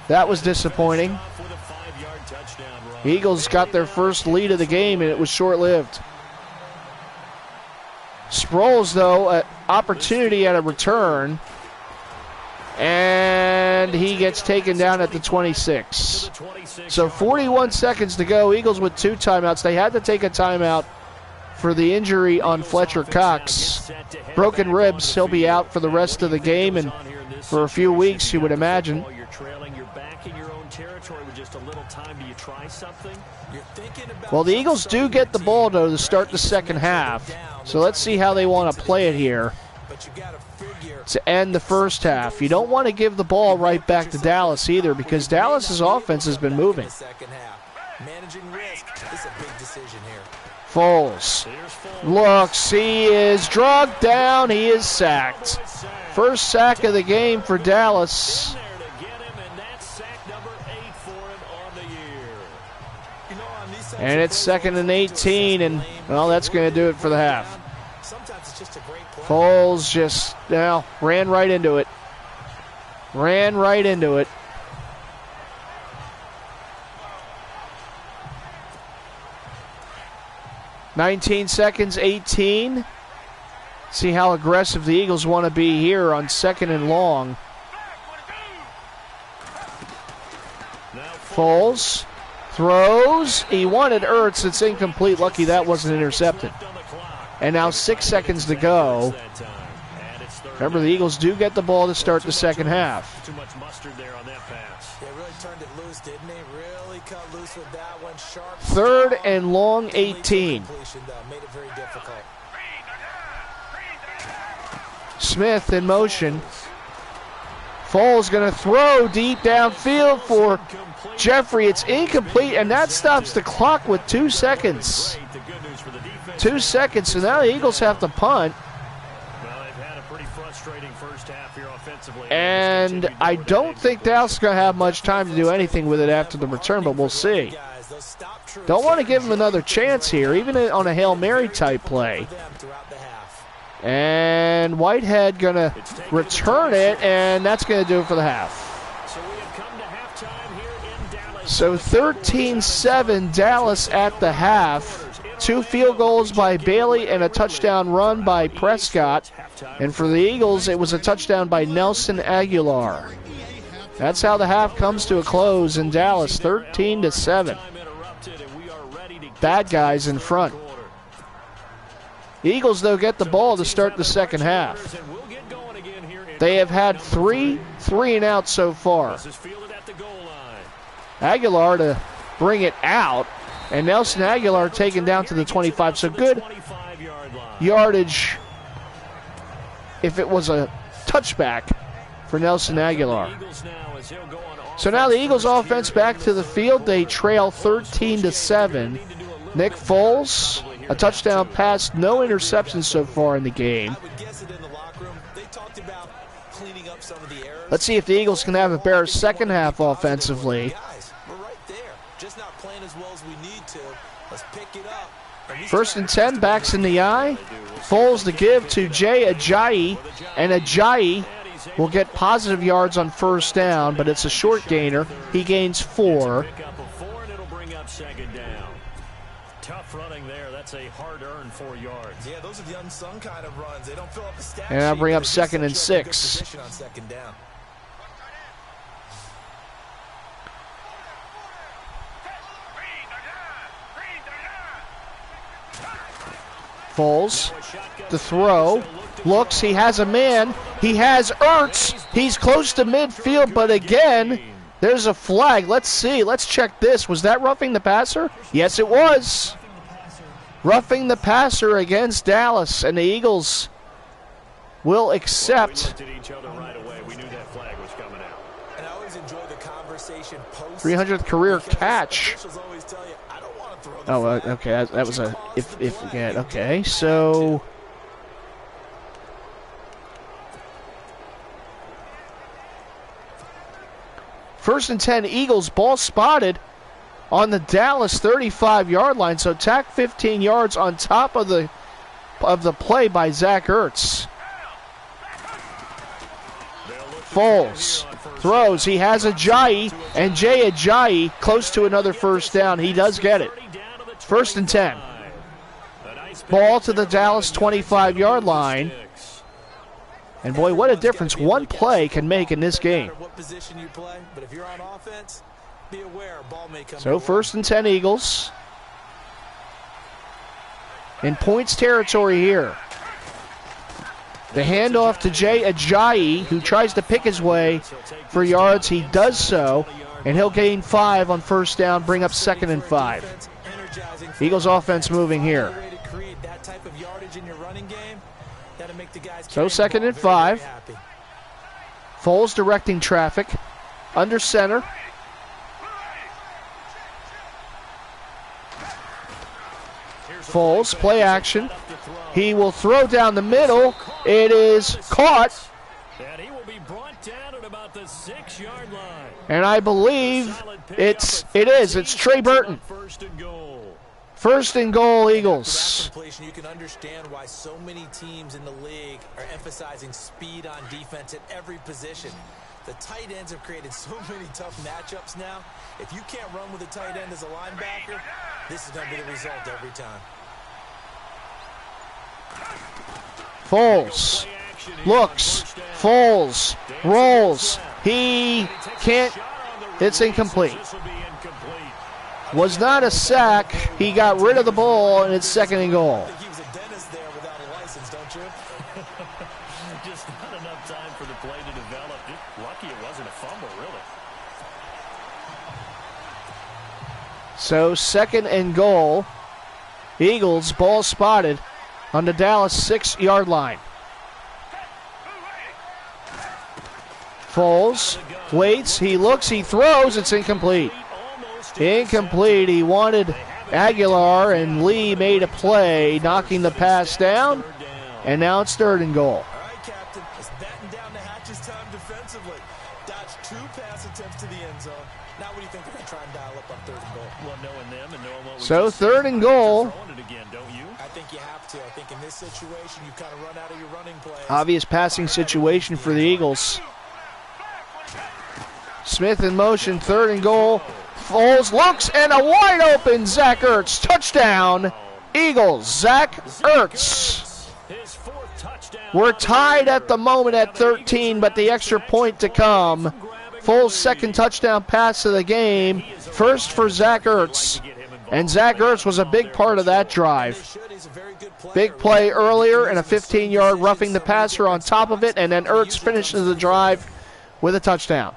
That was disappointing. The Eagles got their first lead of the game, and it was short-lived. Sproles, though, an opportunity at a return, and he gets taken down at the 26. So 41 seconds to go. Eagles with 2 timeouts. They had to take a timeout for the injury on Fletcher Cox. Broken ribs. He'll be out for the rest of the game and for a few weeks, you would imagine. Well, the Eagles do get the ball, though, to start the second half. So let's see how they want to play it here to end the first half. You don't want to give the ball right back to Dallas either, because Dallas's offense has been moving. Foles looks, he is drugged down, he is sacked. First sack of the game for Dallas. And it's 2nd and 18, and, well, that's going to do it for the half. Foles just, well, ran right into it. 19 seconds, 18. See how aggressive the Eagles want to be here on 2nd and long. Foles throws. He wanted Ertz. It's incomplete. Lucky that wasn't intercepted. And now 6 seconds to go. Remember, the Eagles do get the ball to start the second half. Too much mustard there on that pass. They really turned it loose, didn't he? Really cut loose with that one. Sharp. 3rd and long, 18. Made it very difficult. Smith in motion. Foles going to throw deep downfield for Jeffrey. It's incomplete, and that stops the clock with 2 seconds. 2 seconds, so now the Eagles have to punt. Well, they've had a pretty frustrating first half here offensively. And I don't think Dallas is going to have much time to do anything with it after the return, but we'll see. Don't want to give him another chance here, even on a Hail Mary type play. And Whitehead going to return it, and that's going to do it for the half. So 13-7 Dallas at the half. 2 field goals by Bailey and a touchdown run by Prescott. And for the Eagles, it was a touchdown by Nelson Aguilar. That's how the half comes to a close in Dallas, 13-7. Bad guys in front. The Eagles, though, get the ball to start the second half. They have had 3 3-and-outs so far. Aguilar to bring it out, and Nelson Aguilar taken down to the 25. So good yardage if it was a touchback for Nelson Aguilar. So now the Eagles offense back to the field. They trail 13-7. Nick Foles, a touchdown pass, no interceptions so far in the game. Let's see if the Eagles can have a better second half offensively. First and 10, backs in the eye. Foles to give to Jay Ajayi, and Ajayi will get positive yards on first down, but it's a short gainer. He gains 4. Tough running there. That's a hard-earned 4 yards. Yeah, those are the unsung kind of runs. They don't fill up the stat And I'll bring up sheet, 2nd and 6. on second down. Foles, the throw, looks, he has a man, he has Ertz, he's close to midfield, but again, there's a flag. Let's see, let's check this. Was that roughing the passer? Yes, it was. Roughing the passer against Dallas, and the Eagles will accept 300th career catch. Oh, okay, that was a if again. Okay, so first and 10, Eagles, ball spotted on the Dallas 35-yard line. So tack 15 yards on top of the play by Zach Ertz. Foles throws. He has Ajayi, and Jay Ajayi close to another first down. He does get it. First and 10. Ball to the Dallas 25-yard line. And boy, what a difference one play can make in this game. So first and 10 Eagles. In points territory here. The handoff to Jay Ajayi, who tries to pick his way for yards. He does so, and he'll gain 5 on first down, bring up 2nd and 5. Eagles offense moving here. So 2nd and 5. Foles directing traffic. Under center. Foles, play action. He will throw down the middle. It is caught. And he will be brought down at about the 6-yard line. And I believe it is. It's Trey Burton. First and goal, Eagles. You can understand why so many teams in the league are emphasizing speed on defense at every position. The tight ends have created so many tough matchups now. If you can't run with a tight end as a linebacker, this is going to be the result every time. Foles looks, Foles rolls, he can't, it's incomplete. Was not a sack, he got rid of the ball, and it's 2nd and goal. I think he was a dentist there without a license, don't you? Just not enough time for the play to develop. Just lucky it wasn't a fumble, really. So 2nd and goal, Eagles, ball spotted on the Dallas 6-yard line. Foles waits, he looks, he throws, it's incomplete. Incomplete, he wanted Aguilar, and Lee made a play, knocking the pass down, and now it's 3rd and goal. All right, Captain, it's batten down the hatches time defensively. Dodged 2 pass attempts to the end zone. Now what do you think they're going to try and dial up on 3rd and goal? Well, knowing them and knowing what we So just 3rd and goal. I think you have to. I think in this situation, you kind of run out of your running plays. Obvious passing situation for the Eagles. Smith in motion, 3rd and goal. Foles looks, and a wide open Zach Ertz. Touchdown, Eagles. Zach Ertz. We're tied at the moment at 13, but the extra point to come. Foles' 2nd touchdown pass of the game. First for Zach Ertz. And Zach Ertz was a big part of that drive. Big play earlier and a 15-yard roughing the passer on top of it, and then Ertz finishes the drive with a touchdown.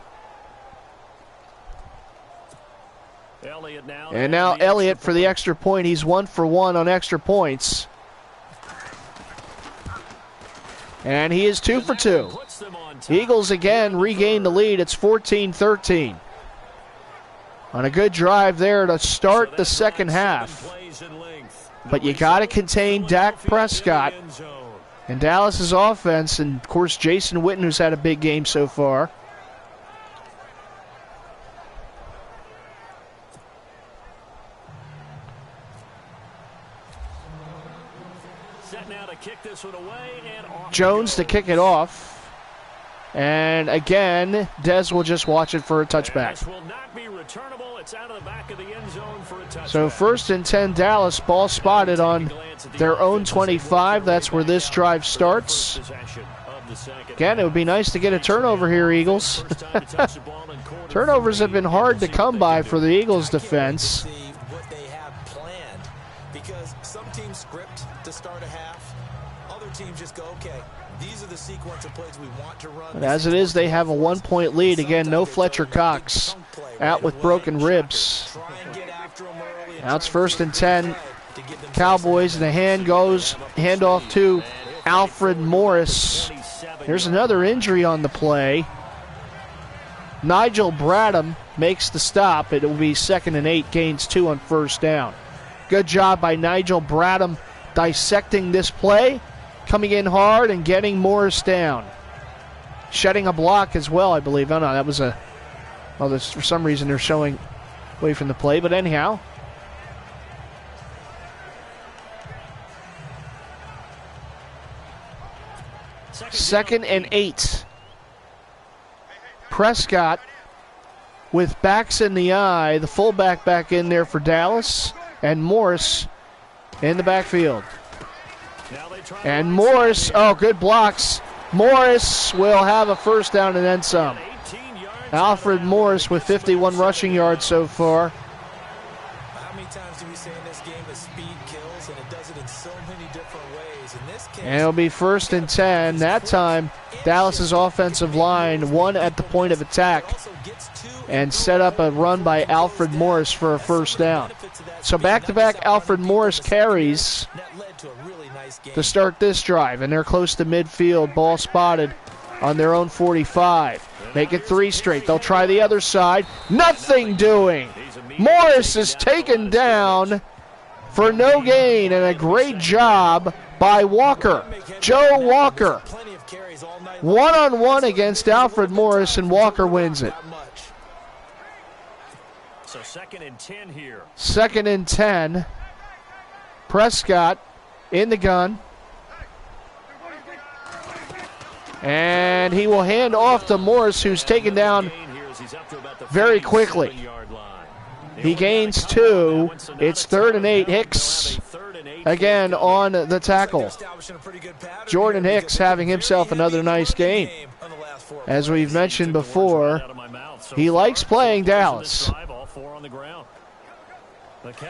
And now Elliott for the extra point. He's 1 for 1 on extra points. And he is 2 for 2. Eagles again regain the lead. It's 14-13. On a good drive there to start the 2nd half. But you got to contain Dak Prescott and Dallas's offense, and of course Jason Witten, who's had a big game so far. Jones to kick it off. And again, Dez will just watch it for a touchback. So 1st and 10 Dallas, ball spotted on their own 25. That's where this drive starts. Again, it would be nice to get a turnover here, Eagles. Turnovers have been hard to come by for the Eagles defense. What they have planned, because some teams script to start ahead teams just go, okay, these are the sequence of plays we want to run. But as it is, they have a 1-point lead. Again, no Fletcher Cox out with broken ribs. Now it's 1st and 10. Cowboys, and the handoff to Alfred Morris. There's another injury on the play. Nigel Bradham makes the stop. It will be 2nd and 8, gains 2 on 1st down. Good job by Nigel Bradham dissecting this play, coming in hard and getting Morris down. Shedding a block as well, I believe. Oh, no, that was a... Well, for some reason they're showing away from the play, but anyhow. Second and 8. Prescott with backs in the eye. The fullback back in there for Dallas. And Morris in the backfield. And Morris, oh, good blocks. Morris will have a 1st down and then some. Alfred Morris with 51 rushing yards so far. How many times do we say in this game that speed kills, and it does it in so many different ways? In this case, and it'll be 1st and 10. That time, Dallas's offensive line won at the point of attack and set up a run by Alfred Morris for a 1st down. So back-to-back Alfred Morris carries to start this drive, and they're close to midfield. Ball spotted on their own 45. Make it 3 straight. They'll try the other side. Nothing doing. Morris is taken down for no gain, and a great job by Walker. Joe Walker. One-on-one against Alfred Morris, and Walker wins it. So 2nd and 10 here. 2nd and 10. Prescott in the gun. And he will hand off to Morris, who's taken down very quickly. He gains 2. It's 3rd and 8. Hicks again on the tackle. Jordan Hicks having himself another nice game. As we've mentioned before, he likes playing Dallas.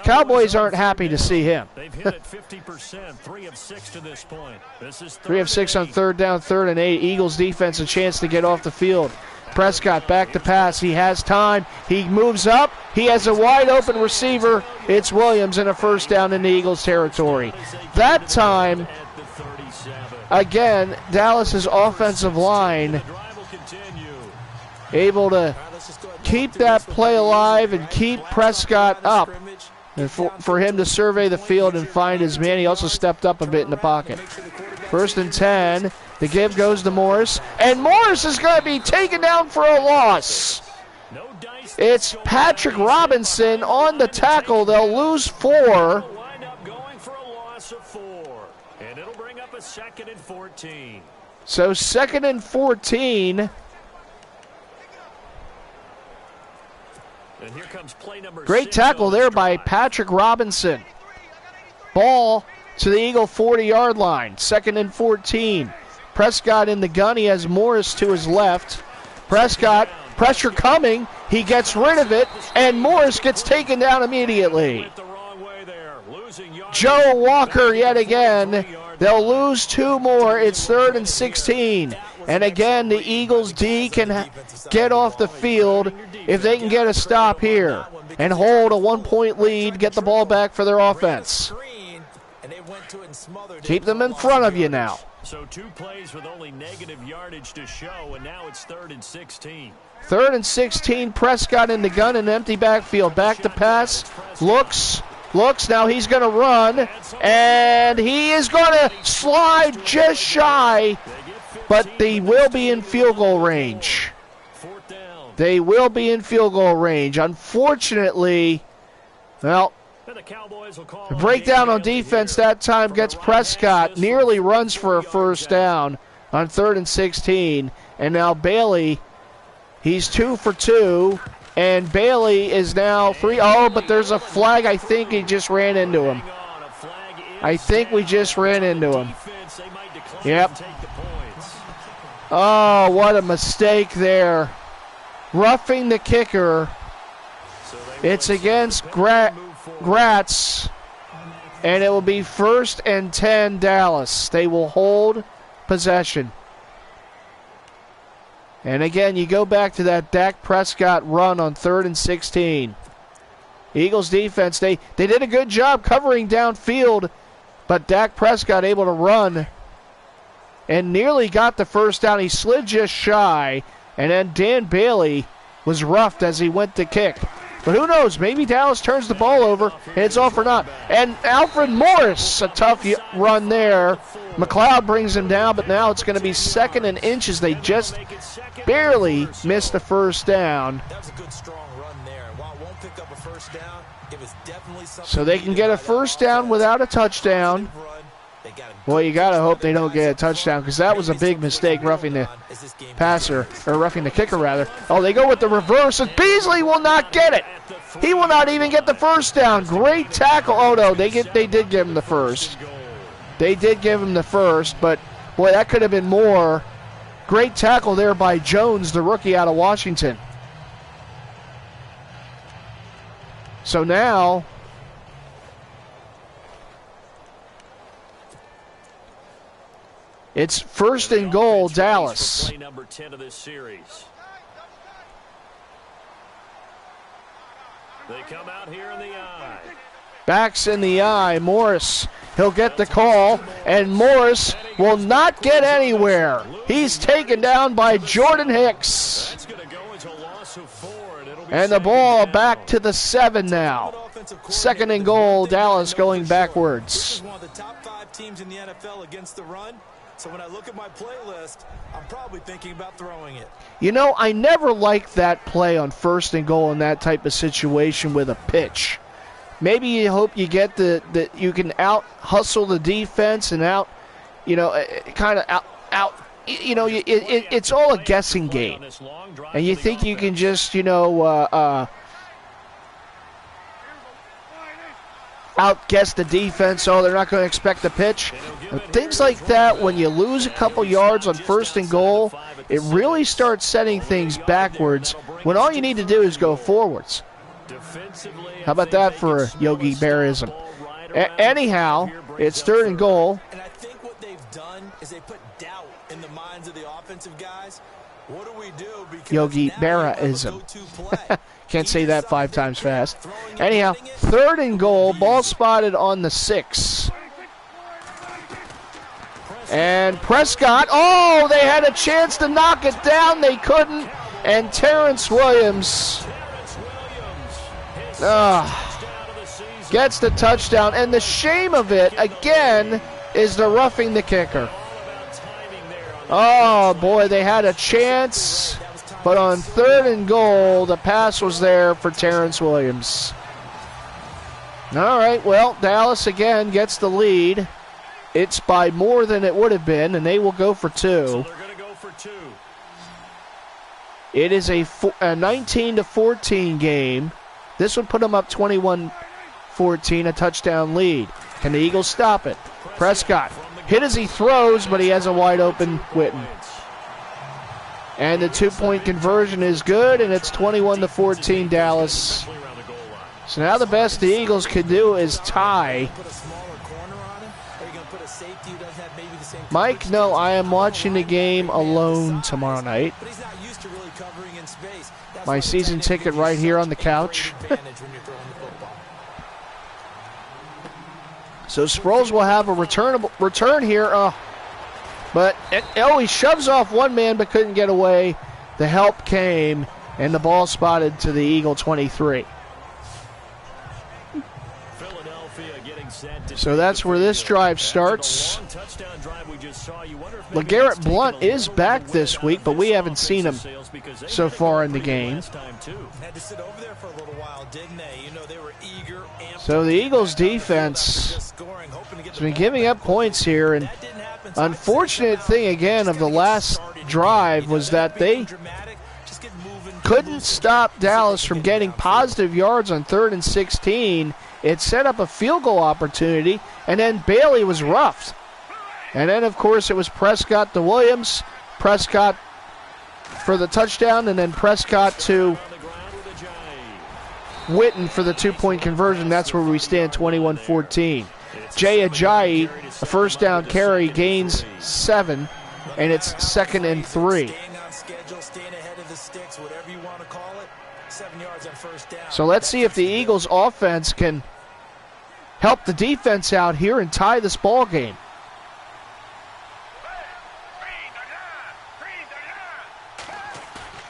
Cowboys aren't happy to see him. They've hit it 50%, 3 of 6 to this point. This is 3 of 6 on 3rd down, 3rd and 8. Eagles defense a chance to get off the field. Prescott back to pass. He has time. He moves up. He has a wide open receiver. It's Williams, and a 1st down in the Eagles territory. That time, again, Dallas's offensive line able to keep that play alive and keep Prescott up. And for him to survey the field and find his man, he also stepped up a bit in the pocket. 1st and 10. The give goes to Morris. And Morris is going to be taken down for a loss. It's Patrick Robinson on the tackle. They'll lose 4. And it'll bring up a 2nd and 14. So 2nd and 14. And here comes play number Great tackle there by Patrick Robinson. Ball to the Eagle 40-yard line. 2nd and 14. Prescott in the gun. He has Morris to his left. Prescott, pressure coming. He gets rid of it, and Morris gets taken down immediately. Joe Walker yet again. They'll lose 2 more. It's 3rd and 16. And again, the Eagles D can get off the field if they can get a stop here and hold a 1-point lead, get the ball back for their offense. Keep them in front of you now. So 2 plays with only negative yardage to show, and now it's 3rd and 16. 3rd and 16, Prescott in the gun, an empty backfield. Back to pass, looks, now he's going to run, and he is going to slide just shy, but they will be in field goal range. They will be in field goal range. Unfortunately, well, the breakdown on defense that time gets Prescott, nearly runs for a 1st down on 3rd and 16. And now Bailey, he's 2 for 2. And Bailey is now 3. Oh, but there's a flag. I think he just ran into him. I think we just ran into him. Yep. Oh, what a mistake there. Roughing the kicker. It's against Gratz. And it will be 1st and 10 Dallas. They will hold possession. And again, you go back to that Dak Prescott run on 3rd and 16. Eagles defense, they did a good job covering downfield, but Dak Prescott able to run and nearly got the first down. He slid just shy, and then Dan Bailey was roughed as he went to kick. But who knows, maybe Dallas turns the ball over and it's off or not. And Alfred Morris, a tough run there. McLeod brings him down, but now it's going to be 2nd and inches. They just barely missed the first down. That was a good, strong run there. While it won't pick up a first down, it was definitely something. So they can get a first down without a touchdown. Well, you got to hope they don't get a touchdown, because that was a big mistake, roughing the passer, or roughing the kicker, rather. Oh, they go with the reverse, and Beasley will not get it. He will not even get the first down. Great tackle. Oh, no, they did give him the first. They did give him the first, but, boy, that could have been more. Great tackle there by Jones, the rookie out of Washington. So now it's 1st and goal, Dallas. Number 10 of this series. They come out here in the eye. Backs in the eye. Morris, he'll get the call, and Morris will not get anywhere. He's taken down by Jordan Hicks. And the ball back to the 7 now. 2nd and goal, Dallas going backwards. One of the top 5 teams in the NFL against the run. So when I look at my playlist, I'm probably thinking about throwing it. You know, I never liked that play on 1st and goal in that type of situation with a pitch. Maybe you hope you get you can out hustle the defense and out, kind of out. It's all a guessing game, and you think you can just, outguess the defense. Oh, they're not going to expect the pitch. But things like that, when you lose a couple yards on 1st and goal, it really starts setting things backwards when all you need to do is go forwards. How about that for Yogi Berraism? Anyhow, it's 3rd and goal. And I think what they've done is they put doubt in the minds of the offensive guys. What do we do? Because Yogi Berraism. Can't say that 5 times fast. Anyhow, 3rd and goal, ball spotted on the 6. And Prescott, oh, they had a chance to knock it down. They couldn't. And Terrence Williams gets the touchdown. And the shame of it, again, is the roughing the kicker. Oh, boy, they had a chance. But on 3rd and goal, the pass was there for Terrence Williams. All right, well, Dallas again gets the lead. It's by more than it would have been, and they will go for 2. So they're going to go for 2. It is a 19-14 game. This would put them up 21-14, a touchdown lead. Can the Eagles stop it? Prescott hit as he throws, but he has a wide open Witten. And the 2-point conversion is good, and it's 21-14 Dallas. So now the best the Eagles could do is tie. Mike, no, I am watching the game alone tomorrow night. My season ticket right here on the couch. So Sproles will have a return here. But he shoves off one man but couldn't get away. The help came, and the ball spotted to the Eagle 23. So that's where this drive starts. LeGarrette Blount is back this week, but we haven't seen him so far in the game. So the Eagles defense has been giving up points here, and unfortunate thing again of the last drive was that they couldn't stop Dallas from getting positive yards on 3rd and 16. It set up a field goal opportunity, and then Bailey was roughed. And then, of course, it was Prescott to Williams, Prescott for the touchdown, and then Prescott to Witten for the 2-point conversion. That's where we stand, 21-14. Jay Ajayi, a first down carry, gains 7, and it's 2nd and 3. Staying on schedule, staying ahead of the sticks, whatever you want to call it. 7 yards on first down. So let's see if the Eagles offense can help the defense out here and tie this ball game.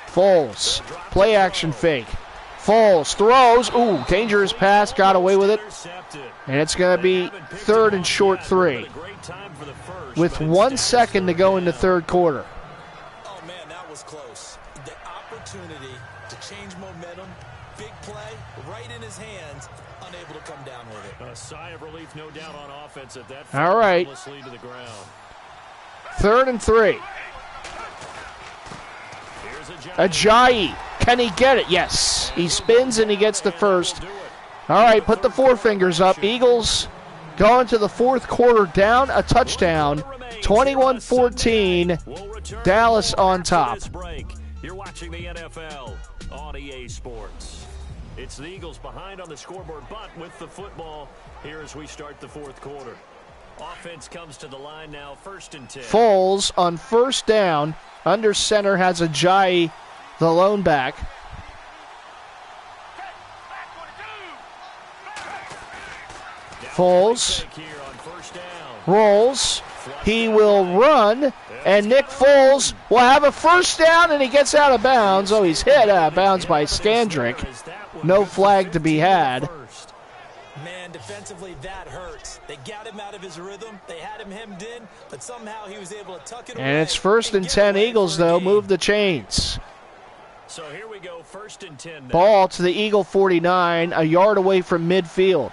Foles, play action fake. Foles throws. Ooh, dangerous pass, got away with it. And it's going to be 3rd and short 3. With 1 second to go in the third quarter. Oh, man, that was close. The opportunity to change momentum, big play, right in his hands, unable to come down with it. A sigh of relief, no doubt, on offense at that. All right. To the ground. 3rd and 3. Ajayi, can he get it? Yes. He spins and he gets the first. All right, put the forefingers up. Eagles going to the fourth quarter down a touchdown. 21-14. Dallas on top. You're watching the NFL on EA Sports. It's the Eagles behind on the scoreboard, but with the football here as we start the fourth quarter. Offense comes to the line now, 1st and 10. Foles on first down. Under center has Ajayi, the lone back. Foles rolls. He will run, and Nick Foles will have a first down, and he gets out of bounds. Oh, he's hit out of bounds by Skandrick. No flag to be had. Man, defensively, that hurts. They got him out of his rhythm. They had him hemmed in, but somehow he was able to tuck it away. And it's 1st and 10 Eagles, though. Move the chains. So here we go, 1st and 10 now. Ball to the Eagle 49, a yard away from midfield.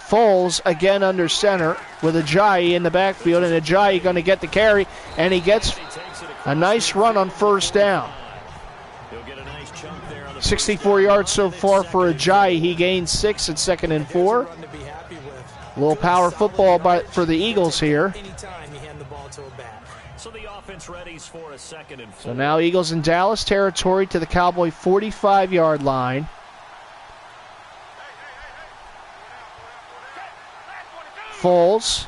Foles again under center with Ajayi in the backfield, and Ajayi going to get the carry, and he gets a nice run on first down. 64 yards so far for Ajayi. He gains 6 at 2nd and 4. A little power football for the Eagles here. So now Eagles in Dallas territory to the Cowboy 45-yard line. Foles.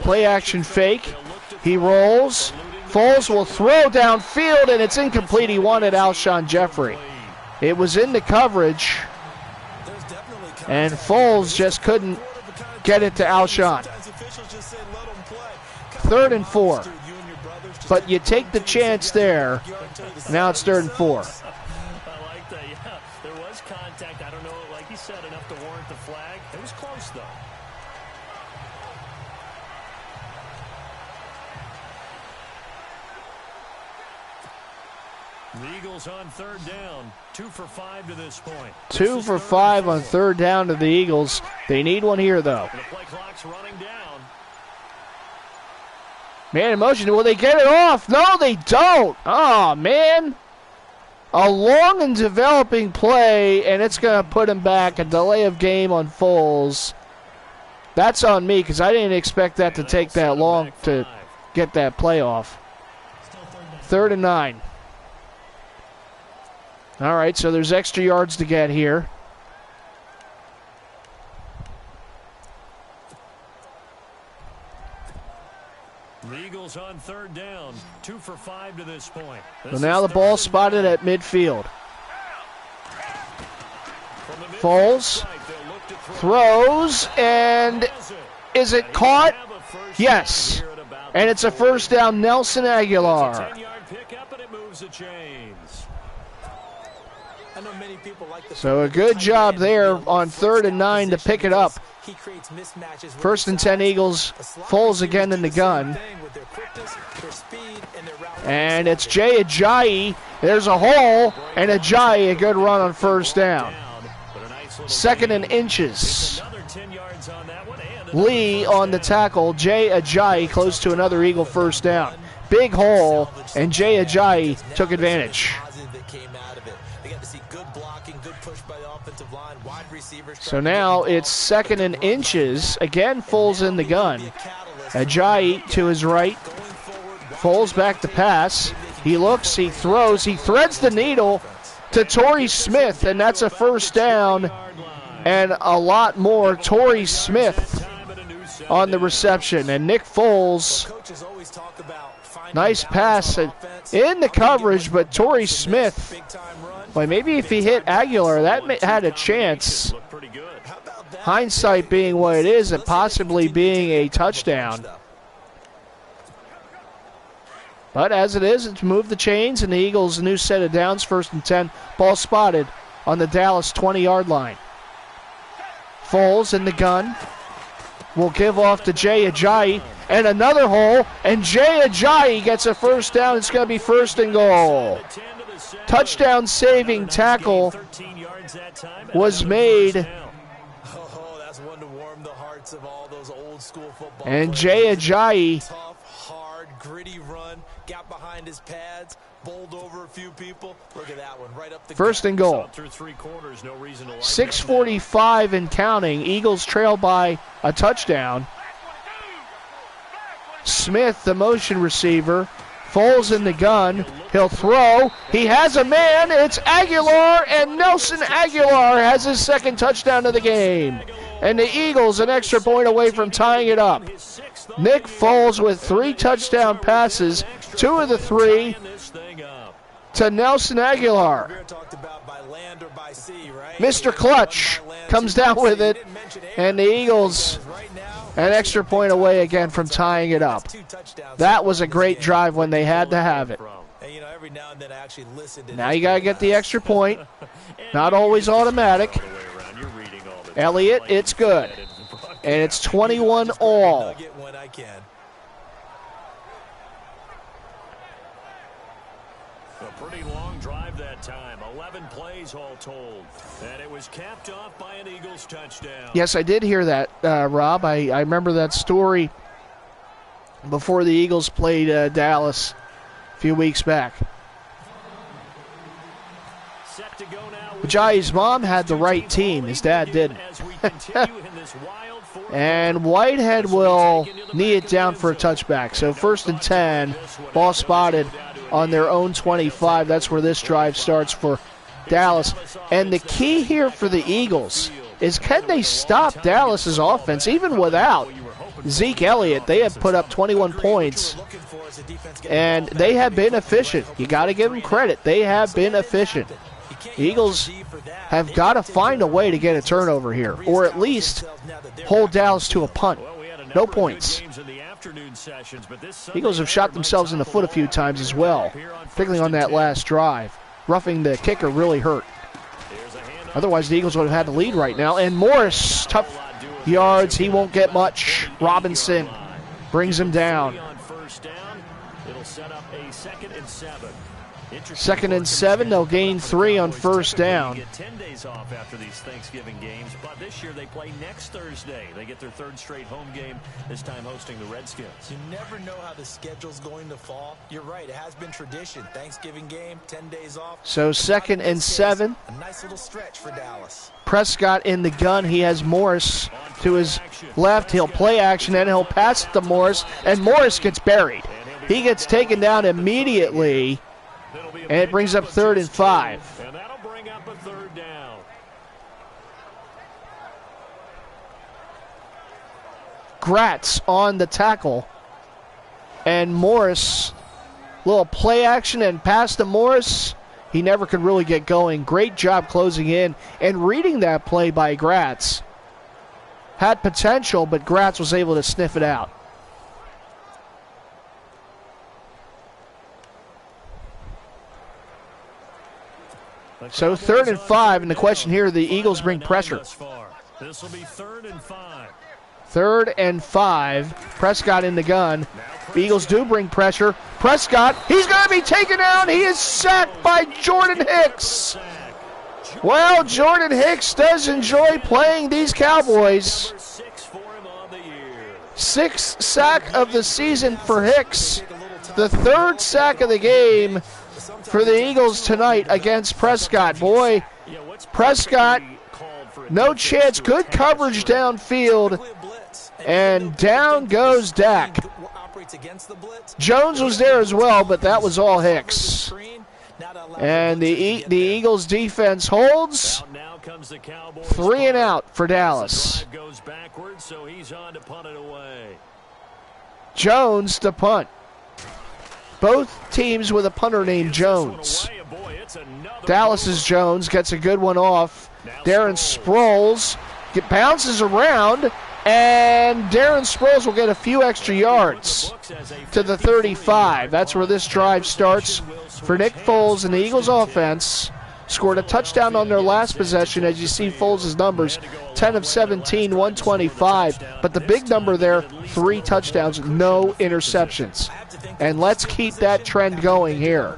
Play action fake. He rolls. Foles will throw downfield, and it's incomplete. He wanted Alshon Jeffrey. It was in the coverage, and Foles just couldn't get it to Alshon. 3rd and 4. But you take the chance there. Now it's 3rd and 4. I like that, yeah. There was contact. I don't know, like he said, enough to warrant the flag. It was close, though. The Eagles on 3rd down. 2 for 5 to this point. 2 for 5 on 3rd down to the Eagles. They need one here, though. The play clock's running down. Man in motion. Will they get it off? No, they don't. Oh, man. A long and developing play, and it's going to put him back. A delay of game on Foles. That's on me because I didn't expect that to take that long to get that play off. 3rd and 9. All right, so there's extra yards to get here. The Eagles on 3rd down. 2 for 5 to this point. So now the ball spotted at midfield. Foles throws, and is it caught? Yes. And it's a first down, Nelson Aguilar. So a good job there on 3rd and 9 to pick it up. 1st and 10 Eagles. Foles again in the gun. And it's Jay Ajayi. There's a hole, and Ajayi, a good run on first down. 2nd and inches. Lee on the tackle. Jay Ajayi close to another Eagle first down. Big hole, and Jay Ajayi took advantage. So now it's 2nd and inches. Again, Foles in the gun. Ajayi to his right. Foles back to pass. He looks, he throws, he threads the needle to Torrey Smith, and that's a first down and a lot more. Torrey Smith on the reception, and Nick Foles, nice pass in the coverage, but Torrey Smith, well, maybe if he hit Aguilar, that had a chance. Hindsight being what it is, and possibly being a touchdown. But as it is, it's moved the chains, and the Eagles' new set of downs, 1st and 10. Ball spotted on the Dallas 20-yard line. Foles in the gun. Will give off to Jay Ajayi, and another hole, and Jay Ajayi gets a first down. It's going to be 1st and goal. Touchdown saving tackle was made, and Jay Ajayi, hard, gritty run, got behind his pads, bowled over a few people. Look at that one, right up the 1st and goal. 6:45 and counting. Eagles trail by a touchdown. Smith, the motion receiver. Foles in the gun. He'll throw. He has a man. It's Aguilar, and Nelson Aguilar has his 2nd touchdown of the game. And the Eagles an extra point away from tying it up. Nick Foles with 3 touchdown passes, 2 of the 3 to Nelson Aguilar. Mr. Clutch comes down with it, and the Eagles an extra point away again from tying it up. That was a great drive when they had to have it. Now you got to get the extra point. Not always automatic. Elliott, it's good. And it's 21 all. A pretty long drive that time. 11 plays all told. And it was capped off by an Eagles touchdown. Yes, I did hear that, Rob. I remember that story before the Eagles played Dallas a few weeks back. Ajayi's mom had the right team. His dad didn't. And Whitehead will knee it down for a touchback. So 1st and 10, ball spotted on their own 25. That's where this drive starts for Dallas. And the key here for the Eagles is, can they stop Dallas's offense even without Zeke Elliott? They have put up 21 points, and they have been efficient. You got to give them credit. They have been efficient. The Eagles have got to find a way to get a turnover here, or at least hold Dallas to a punt. No points. Eagles have shot themselves in the foot a few times as well, particularly on that last drive. Roughing the kicker really hurt. Otherwise, the Eagles would have had the lead right now. And Morris, tough yards. He won't get much. Robinson brings him down. It'll set up a 2nd and 7. 2nd and 7, they'll gain 3 on 1st down. They get 10 days off after these Thanksgiving games, but this year they play next Thursday. They get their 3rd straight home game, this time hosting the Redskins. You never know how the schedule's going to fall. You're right, it has been tradition. Thanksgiving game, 10 days off. So 2nd and 7. A nice little stretch for Dallas. Prescott in the gun. He has Morris to his left. He'll play action, and he'll pass it to Morris, and Morris gets buried. He gets taken down immediately. And it brings up 3rd and 5. And that'll bring up a 3rd down. Gratz on the tackle. And Morris, little play action and pass to Morris. He never could really get going. Great job closing in and reading that play by Gratz. Had potential, but Gratz was able to sniff it out. So 3rd and 5, and the question here, the Eagles bring pressure. This will be 3rd and 5. 3rd and 5. Prescott in the gun. The Eagles do bring pressure. Prescott, he's going to be taken down. He is sacked by Jordan Hicks. Well, Jordan Hicks does enjoy playing these Cowboys. 6th sack of the season for Hicks. The 3rd sack of the game for the Eagles tonight against Prescott. Boy, Prescott, no chance. Good coverage downfield. And down goes Dak. Jones was there as well, but that was all Hicks. And the Eagles defense holds. comes the Cowboys. 3 and out for Dallas. The drive goes backwards, so he's on to punt it away. Jones to punt. Both teams with a punter named Jones. Dallas's Jones gets a good one off. Darren Sproles bounces around, and Darren Sproles will get a few extra yards to the 35. That's where this drive starts for Nick Foles and the Eagles offense. Scored a touchdown on their last possession, as you see Foles' numbers, 10 of 17, 125. But the big number there, 3 touchdowns, no interceptions. And let's keep that trend going here.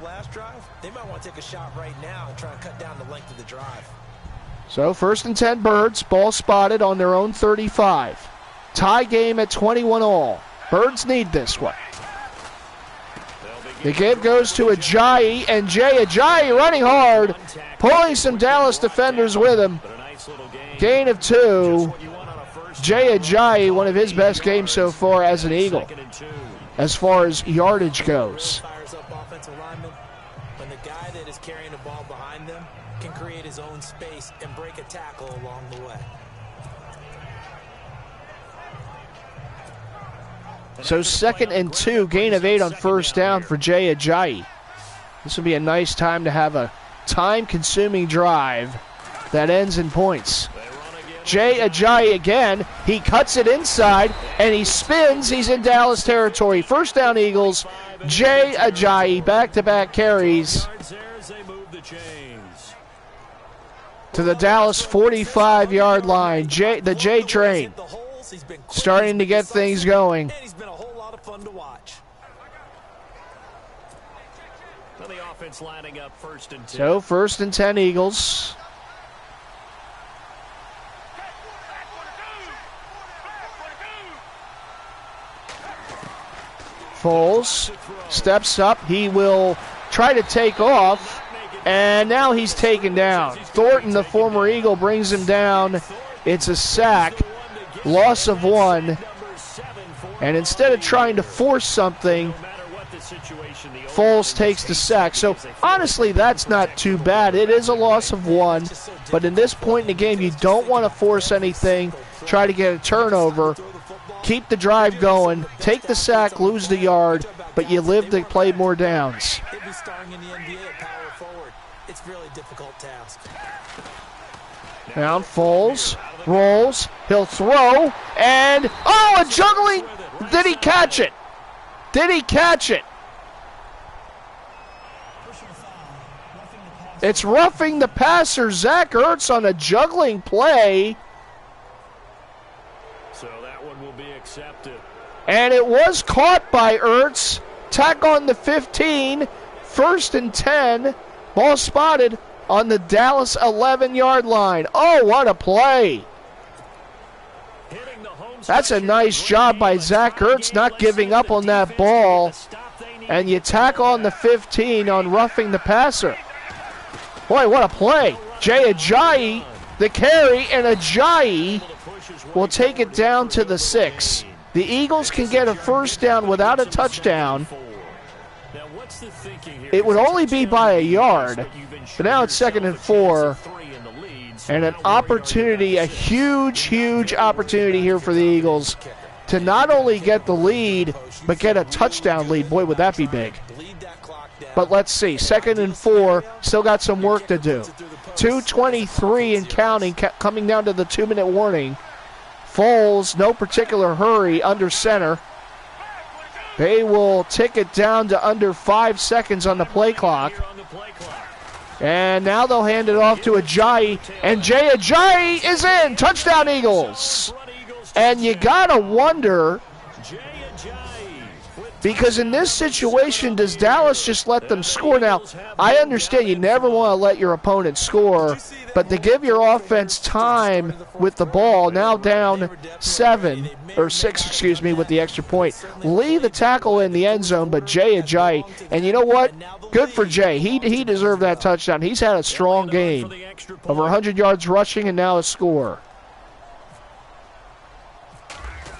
They might want to take a shot right now and try and cut down the length of the drive. So 1st and 10 Birds, ball spotted on their own 35. Tie game at 21 all. Birds need this one. The give goes to Ajayi, and Jay Ajayi running hard, pulling some Dallas defenders with him. Gain of 2. Jay Ajayi, one of his best games so far as an Eagle, as far as yardage goes. When the guy that is carrying the ball behind them can create his own space and break a tackle along the way. So 2nd and 2, gain of 8 on 1st down for Jay Ajayi. This will be a nice time to have a time-consuming drive that ends in points. Jay Ajayi again, he cuts it inside, and he spins. He's in Dallas territory. 1st down Eagles. Jay Ajayi, back-to-back carries to the Dallas 45-yard line. The J train starting to get things going. He's been a whole lot of fun to watch. The offense lining up 1st and 10. So 1st and 10 Eagles. Foles steps up. He will try to take off, and now he's taken down. Thornton, the former Eagle, brings him down. It's a sack, loss of 1, and instead of trying to force something, Foles takes the sack. So honestly, that's not too bad. It is a loss of 1, but in this point in the game, you don't want to force anything, try to get a turnover. Keep the drive going, take the sack, lose the yard, but you live to play more downs. He'll be starting in the NBA at power forward. It's a really difficult task. Down Foles, rolls, he'll throw, and a juggling! Did he catch it? Did he catch it? It's roughing the passer, Zach Ertz, on a juggling play. So that one will be accepted. And it was caught by Ertz. Tack on the 15. 1st and 10. Ball spotted on the Dallas 11-yard line. Oh, what a play. That's a nice job by Zach Ertz, not giving up on that ball. And you tack on the 15 on roughing the passer. Boy, what a play. Jay Ajayi, the carry, and Ajayi will take it down to the 6. The Eagles can get a 1st down without a touchdown. It would only be by a yard, but now it's 2nd and 4. And an opportunity, a huge, huge opportunity here for the Eagles to not only get the lead, but get a touchdown lead. Boy, would that be big. But let's see, 2nd and 4, still got some work to do. 2:23 and counting, coming down to the 2-minute warning. Foles, no particular hurry, under center. They will tick it down to under 5 seconds on the play clock. And now they'll hand it off to Ajayi, and Jay Ajayi is in. Touchdown, Eagles. And you got to wonder, because in this situation, does Dallas just let them score? Now, I understand you never want to let your opponent score, but to give your offense time with the ball, now down 6, with the extra point. Lee, the tackle in the end zone, but Jay Ajayi. And you know what? Good for Jay. He deserved that touchdown. He's had a strong game. Over 100 yards rushing and now a score.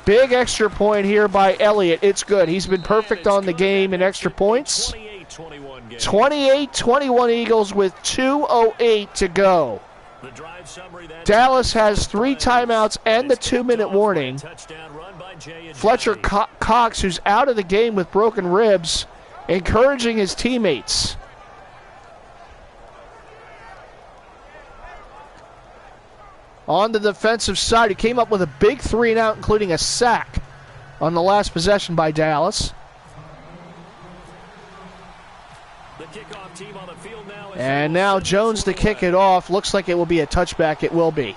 Big extra point here by Elliott. It's good. He's been perfect on the game in extra points. 28-21 Eagles with 2:08 to go. The drive summary, Dallas has 3 timeouts and the 2-minute warning. Fletcher Cox, who's out of the game with broken ribs, encouraging his teammates. On the defensive side, he came up with a big 3-and-out, including a sack on the last possession by Dallas. And now Jones to kick it off. Looks like it will be a touchback. It will be.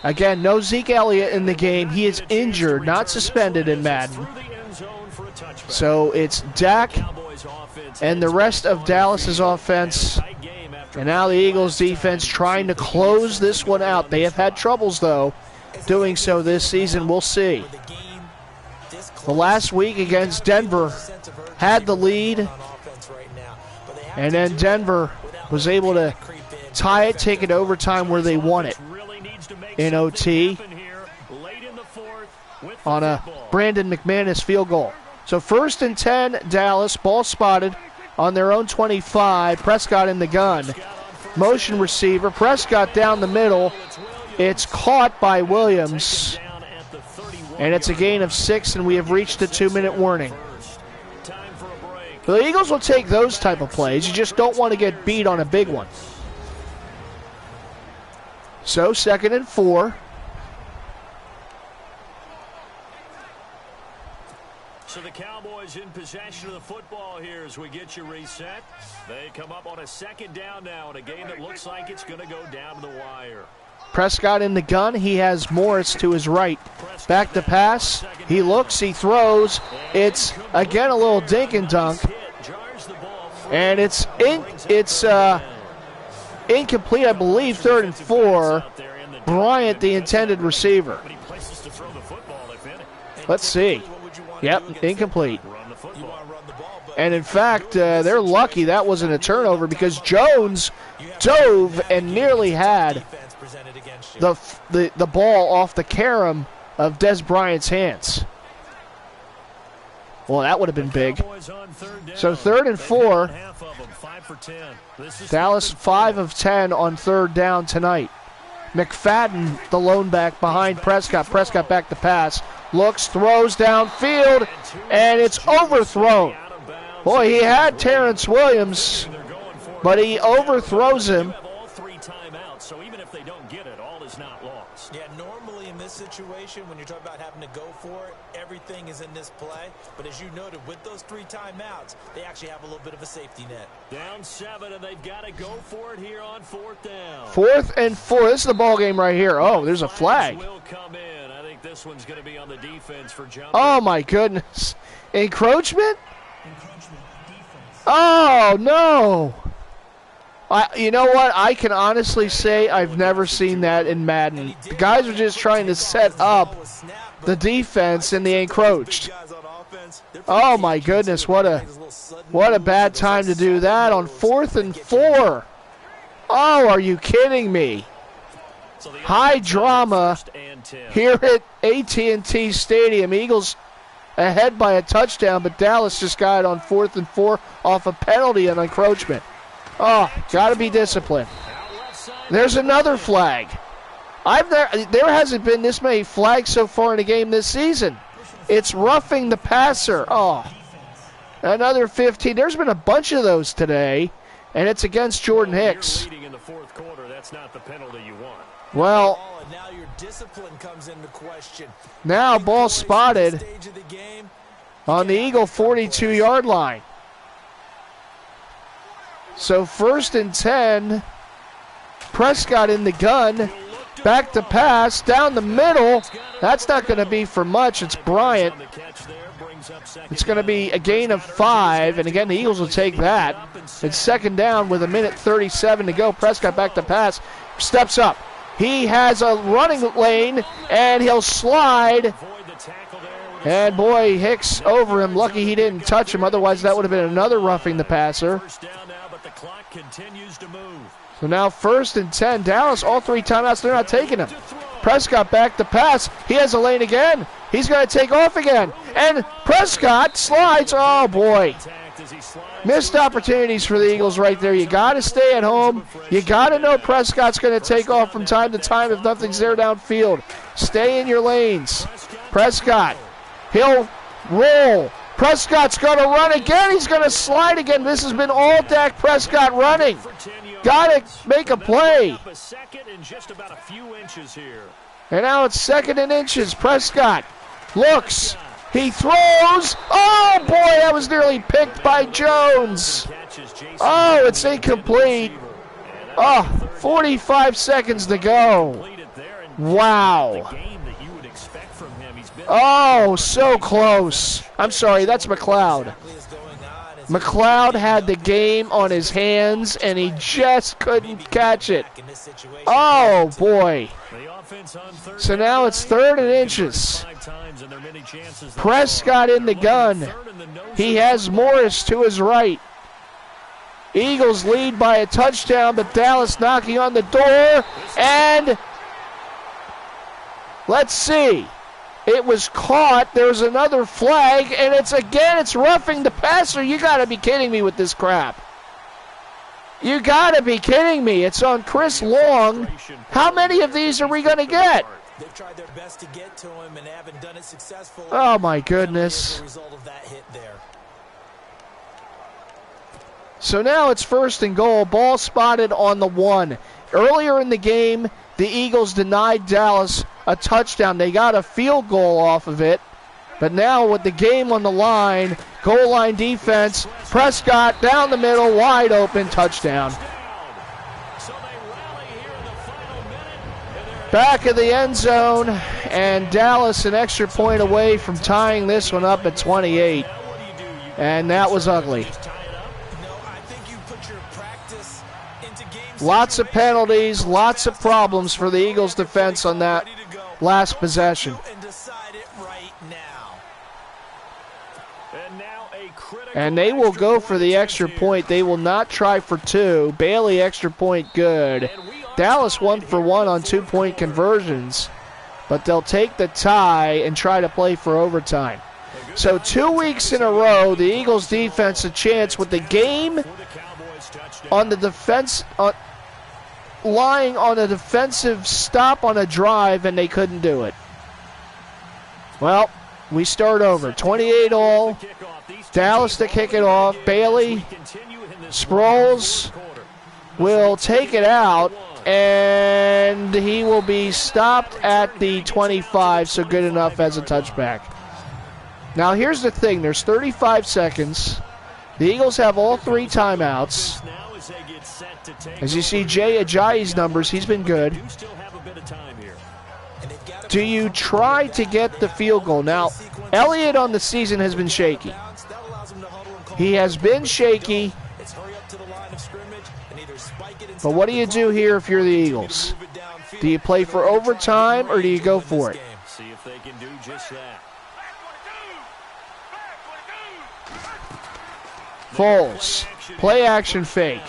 Again, no Zeke Elliott in the game. He is injured, not suspended in Madden. So it's Dak and the rest of Dallas's offense. And now the Eagles defense trying to close this one out. They have had troubles, though, doing so this season. We'll see. The last week against Denver had the lead. And then Denver was able to tie it, take it overtime where they won it in OT on a Brandon McManus field goal. So 1st and 10, Dallas, ball spotted on their own 25. Prescott in the gun. Motion receiver. Prescott down the middle. It's caught by Williams. And it's a gain of 6, and we have reached the 2-minute warning. The Eagles will take those type of plays. You just don't want to get beat on a big one. So 2nd and 4. So the Cowboys in possession of the football here as we get you reset. They come up on a 2nd down now in a game that looks like it's going to go down to the wire. Prescott in the gun. He has Morris to his right. Back to pass. He looks. He throws. It's, again, a little dink and dunk. And it's incomplete, I believe, 3rd and 4. Bryant, the intended receiver. Let's see. Yep, incomplete. And in fact, they're lucky that wasn't a turnover because Jones dove and nearly had the ball off the carom of Des Bryant's hands. Well, that would have been big. So 3rd and 4. Dallas 5 of 10 on 3rd down tonight. McFadden, the lone back behind Prescott. Prescott back to pass. Looks, throws downfield, and it's overthrown. Boy, he had Terrence Williams, but he overthrows him. So even if they don't get it, all is not lost. Yeah, normally in this situation, when you're talking about having to go for it, everything is in this play. But as you noted, with those 3 timeouts, they actually have a little bit of a safety net. Down 7, and they've got to go for it here on 4th down. 4th and 4. This is the ball game right here. Oh, there's a flag. Will come in. I think this one's going to be on the defense for jumping. Oh, my goodness. Encroachment? Oh, no. You know what? I can honestly say I've never seen that in Madden. The guys are just trying to set up the defense, and they encroached. Oh my goodness! What a bad time to do that on 4th and 4. Oh, are you kidding me? High drama here at AT&T Stadium. Eagles ahead by a touchdown, but Dallas just got it on 4th and 4 off a penalty and encroachment. Oh, got to be disciplined. There's another flag. There hasn't been this many flags so far in a game this season. It's roughing the passer. Oh, another 15. There's been a bunch of those today, and it's against Jordan Hicks. Well, now ball spotted on the Eagle 42-yard line. So 1st and 10, Prescott in the gun, back to pass, down the middle. That's not going to be for much. It's Bryant. It's going to be a gain of 5, and again, the Eagles will take that. It's 2nd down with 1:37 to go. Prescott back to pass, steps up. He has a running lane, and he'll slide. And boy, Hicks over him. Lucky he didn't touch him, otherwise that would have been another roughing the passer. So now 1st and 10. Dallas, all 3 timeouts, they're not taking him. Prescott back to pass. He has a lane again. He's going to take off again. And Prescott slides. Oh, boy. Missed opportunities for the Eagles right there. You got to stay at home. You got to know Prescott's going to take off from time to time if nothing's there downfield. Stay in your lanes. Prescott, he'll roll. Prescott's going to run again. He's going to slide again. This has been all Dak Prescott running. Got to make a play. And now it's 2nd and inches. Prescott looks. He throws. Oh, boy, that was nearly picked by Jones. Oh, it's incomplete. Oh, 45 seconds to go. Wow. Oh, so close. I'm sorry, that's McLeod. McLeod had the game on his hands, and he just couldn't catch it. Oh, boy. So now it's 3rd and inches. Prescott in the gun. He has Morris to his right. Eagles lead by a touchdown, but Dallas knocking on the door. And let's see. It was caught. There's another flag, and it's roughing the passer. You got to be kidding me with this crap. You got to be kidding me. It's on Chris Long. How many of these are we going to get? They've tried their best to get to him and haven't done it successfully. Oh, my goodness. So now it's 1st and goal. Ball spotted on the 1. Earlier in the game, the Eagles denied Dallas a touchdown. They got a field goal off of it. But now with the game on the line, goal line defense, Prescott down the middle, wide open, touchdown. Back of the end zone, and Dallas an extra point away from tying this one up at 28. And that was ugly. Lots of penalties, lots of problems for the Eagles defense on that last possession. And they will go for the extra point. They will not try for 2. Bailey extra point good. Dallas 1 for 1 on 2-point conversions. But they'll take the tie and try to play for overtime. So 2 weeks in a row, the Eagles defense a chance with the game on the defense, lying on a defensive stop on a drive, and they couldn't do it. Well, we start over. 28 all. Dallas to kick it off. Bailey, Sproles will take it out, and he will be stopped at the 25, so good enough as a touchback. Now here's the thing. There's 35 seconds. The Eagles have all 3 timeouts. As you see Jay Ajayi's numbers, he's been good. Do you try to get the field goal? Now, Elliott on the season has been shaky. He has been shaky. But what do you do here if you're the Eagles? Do you play for overtime or do you go for it? See if they can do just that. Foles, play action fake.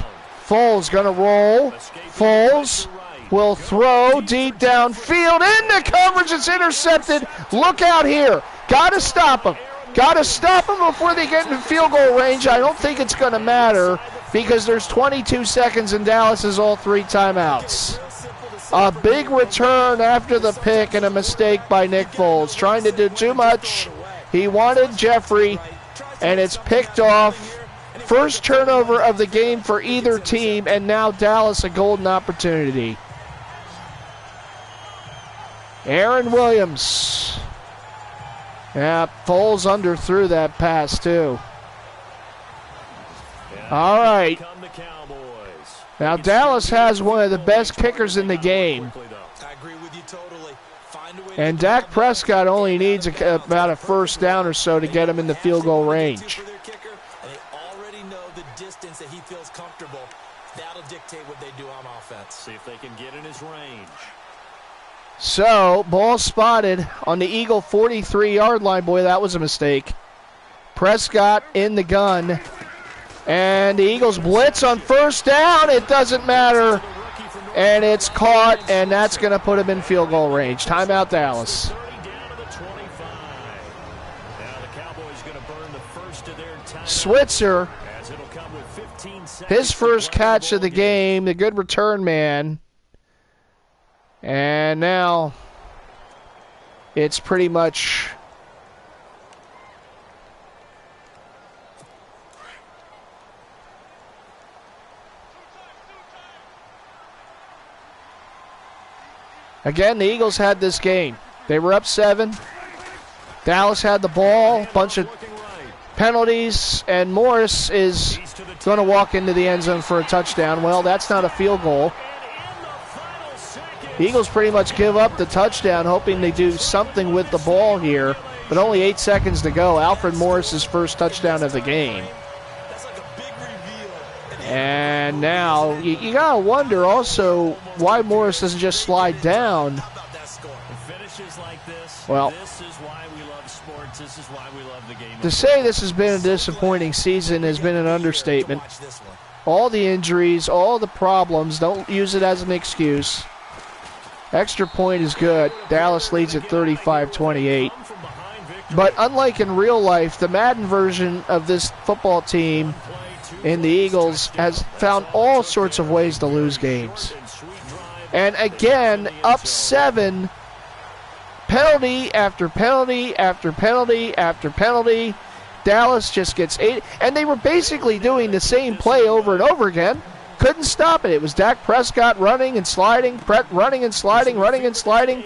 Foles gonna roll. Foles will throw deep downfield into coverage. It's intercepted. Look out here. Gotta stop him. Gotta stop him before they get in field goal range. I don't think it's gonna matter because there's 22 seconds and Dallas has all 3 timeouts. A big return after the pick and a mistake by Nick Foles. Trying to do too much. He wanted Jeffrey, and it's picked off. First turnover of the game for either team, and now Dallas a golden opportunity. Aaron Williams. Yeah, Foles underthrew that pass too. All right. Now Dallas has one of the best kickers in the game. And Dak Prescott only needs about a first down or so to get him in the field goal range. That he feels comfortable. That'll dictate what they do on offense. See if they can get in his range. So, ball spotted on the Eagle 43-yard line. Boy, that was a mistake. Prescott in the gun. And the Eagles blitz on first down. It doesn't matter. And it's caught, and that's going to put him in field goal range. Timeout, Dallas. Now the Cowboys going to burn the first of their time. Switzer, his first catch of the game, the good return man. And now it's pretty much again, the Eagles had this game. They were up 7. Dallas had the ball, bunch of penalties, and Morris is going to walk into the end zone for a touchdown. Well, that's not a field goal. The Eagles pretty much give up the touchdown, hoping they do something with the ball here, but only 8 seconds to go. Alfred Morris's first touchdown of the game. And now you got to wonder also why Morris doesn't just slide down. Well, to say this has been a disappointing season has been an understatement. All the injuries, all the problems, don't use it as an excuse. Extra point is good. Dallas leads at 35-28. But unlike in real life, the Madden version of this football team in the Eagles has found all sorts of ways to lose games. And again, up 7, penalty after penalty after penalty after penalty. Dallas just gets 8. And they were basically doing the same play over and over again. Couldn't stop it. It was Dak Prescott running and sliding, running and sliding, running and sliding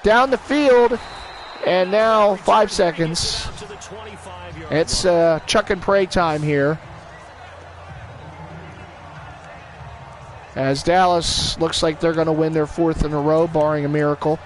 down the field. And now 5 seconds. It's chuck and pray time here. As Dallas looks like they're going to win their 4th in a row, barring a miracle.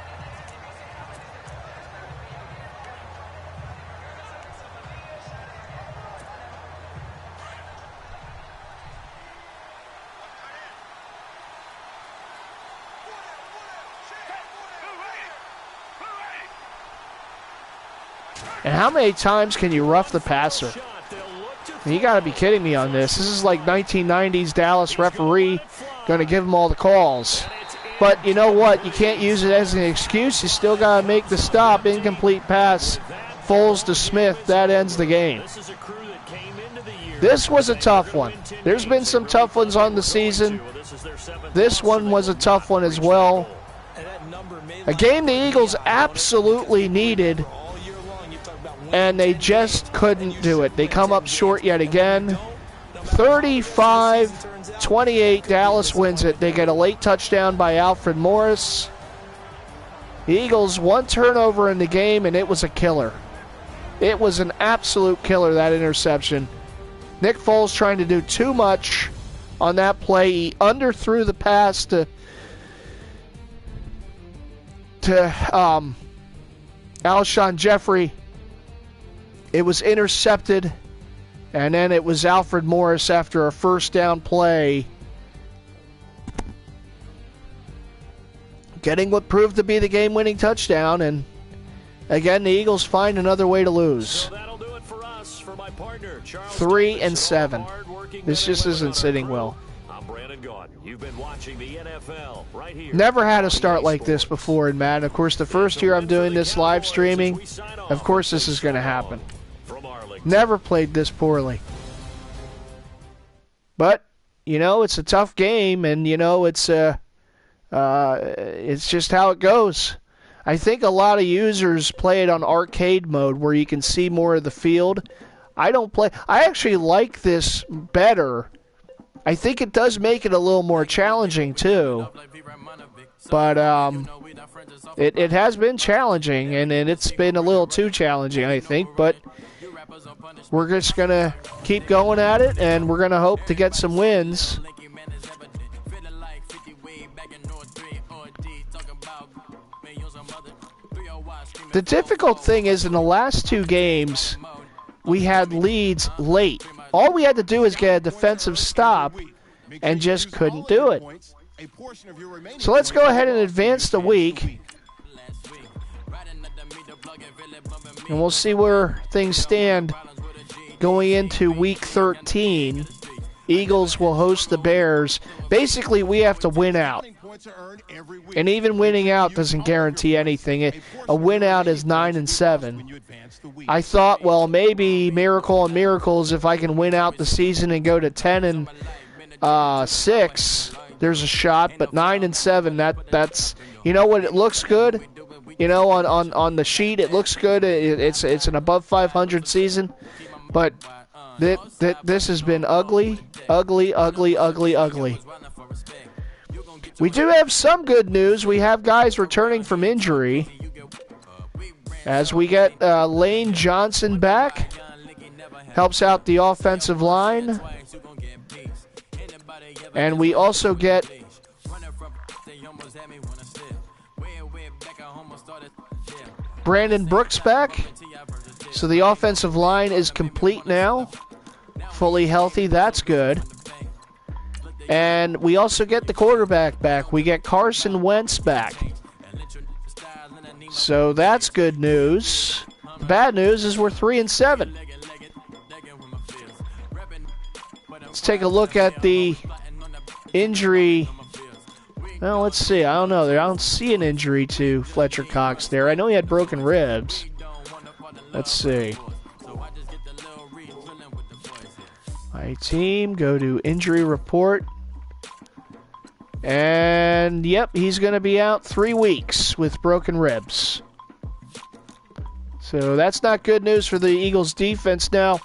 And how many times can you rough the passer? You got to be kidding me on this. This is like 1990s Dallas referee going to give them all the calls. But you know what? You can't use it as an excuse. You still got to make the stop. Incomplete pass. Foles to Smith. That ends the game. This was a tough one. There's been some tough ones on the season. This one was a tough one as well. A game the Eagles absolutely needed, and they just couldn't do it. They come up short yet again. 35-28, Dallas wins it. They get a late touchdown by Alfred Morris. The Eagles, 1 turnover in the game, and it was a killer. It was an absolute killer, that interception. Nick Foles trying to do too much on that play. He underthrew the pass to Alshon Jeffrey. It was intercepted, and then it was Alfred Morris after a first down play, getting what proved to be the game-winning touchdown, and again, the Eagles find another way to lose. So that'll do it for us. For my partner, Charles 3-7. This just isn't sitting well. You've been watching the NFL right here. Never had a start like this before in Madden. Of course, the first year I'm doing this live streaming, of course this is going to happen. Never played this poorly. But, you know, it's a tough game, and, you know, it's just how it goes. I think a lot of users play it on arcade mode where you can see more of the field. I actually like this better. I think it does make it a little more challenging, too. But it has been challenging, and it's been a little too challenging, I think. But we're just going to keep going at it, and we're going to hope to get some wins. The difficult thing is, in the last 2 games, we had leads late. All we had to do is get a defensive stop and just couldn't do it. So let's go ahead and advance the week. And we'll see where things stand going into week 13. Eagles will host the Bears. Basically, we have to win out. And even winning out doesn't guarantee anything. A win out is 9-7. I thought, well, maybe miracle on miracles, if I can win out the season and go to 10-6, there's a shot. But 9-7, that's you know what, it looks good. You know, on the sheet it looks good. It's an above 500 season, but this has been ugly. We do have some good news. We have guys returning from injury. As we get Lane Johnson back, helps out the offensive line. And we also get Brandon Brooks back. So the offensive line is complete now. Fully healthy. That's good. And we also get the quarterback back. We get Carson Wentz back. So that's good news. The bad news is we're 3-7. Let's take a look at the injury. Well, let's see. I don't know. I don't see an injury to Fletcher Cox there. I know he had broken ribs. Let's see. My team, go to injury report. And, yep, he's going to be out 3 weeks with broken ribs. So that's not good news for the Eagles defense. Now,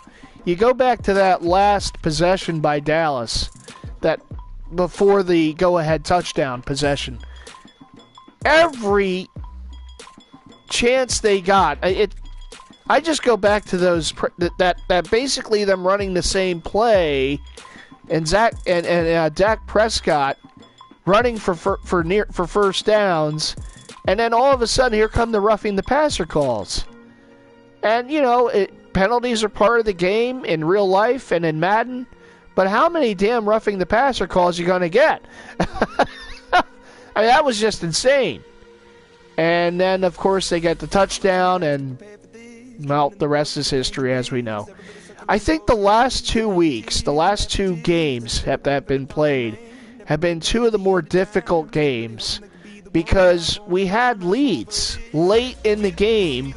you go back to that last possession by Dallas, that before the go-ahead touchdown possession. Every chance they got, I just go back to those that basically them running the same play, and Dak Prescott running for first downs, and then all of a sudden here come the roughing the passer calls. And you know, penalties are part of the game in real life and in Madden, but how many damn roughing the passer calls you gonna get? I mean, that was just insane. And then of course they get the touchdown, and well, the rest is history, as we know. I think the last 2 weeks, the last 2 games that have been played, have been 2 of the more difficult games because we had leads late in the game.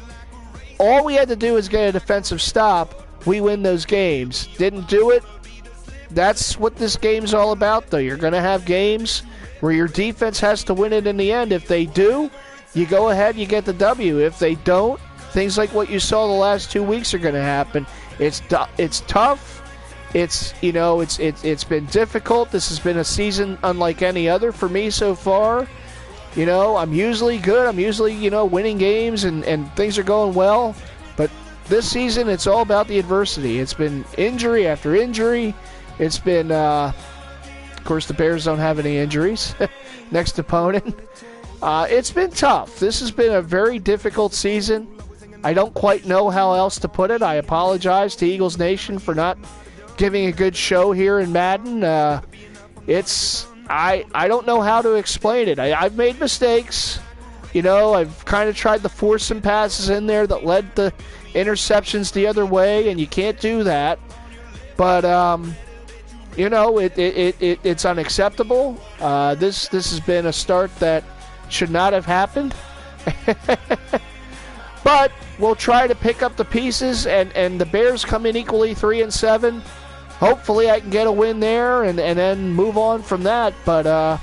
All we had to do is get a defensive stop. We win those games. Didn't do it. That's what this game's all about, though. You're going to have games where your defense has to win it in the end. If they do, you go ahead, you get the W. If they don't, things like what you saw the last 2 weeks are going to happen. It's tough. It's been difficult. This has been a season unlike any other for me so far. You know, I'm usually good. I'm usually, winning games and things are going well. But this season, it's all about the adversity. It's been injury after injury. It's been, of course, the Bears don't have any injuries. Next opponent. It's been tough. This has been a very difficult season. I don't quite know how else to put it. I apologize to Eagles Nation for not giving a good show here in Madden. I don't know how to explain it. I've made mistakes. I've kind of tried to force some passes in there that led to interceptions the other way, and you can't do that. But it's unacceptable. This has been a start that should not have happened. But we'll try to pick up the pieces, and the Bears come in equally 3-7. Hopefully I can get a win there and then move on from that. But,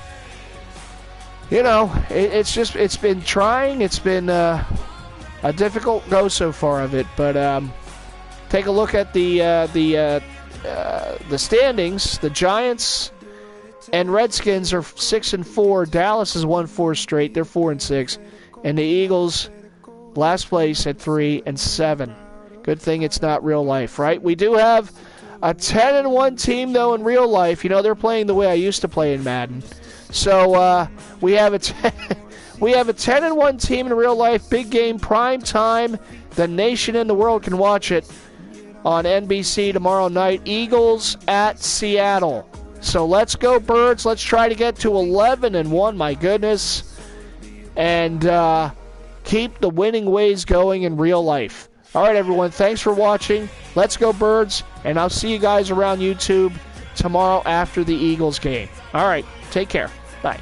it's been trying. It's been a difficult go so far of it. But take a look at the standings. The Giants and Redskins are 6-4. Dallas has won 4 straight. They're 4-6. And the Eagles, last place at 3-7. Good thing it's not real life, right? We do have a 10-1 team, though, in real life. They're playing the way I used to play in Madden. So we have a 10-1 team in real life. Big game, prime time. The nation and the world can watch it on NBC tomorrow night. Eagles at Seattle. So let's go, Birds. Let's try to get to 11-1. My goodness. And keep the winning ways going in real life. All right, everyone. Thanks for watching. Let's go, Birds. And I'll see you guys around YouTube tomorrow after the Eagles game. All right. Take care. Bye.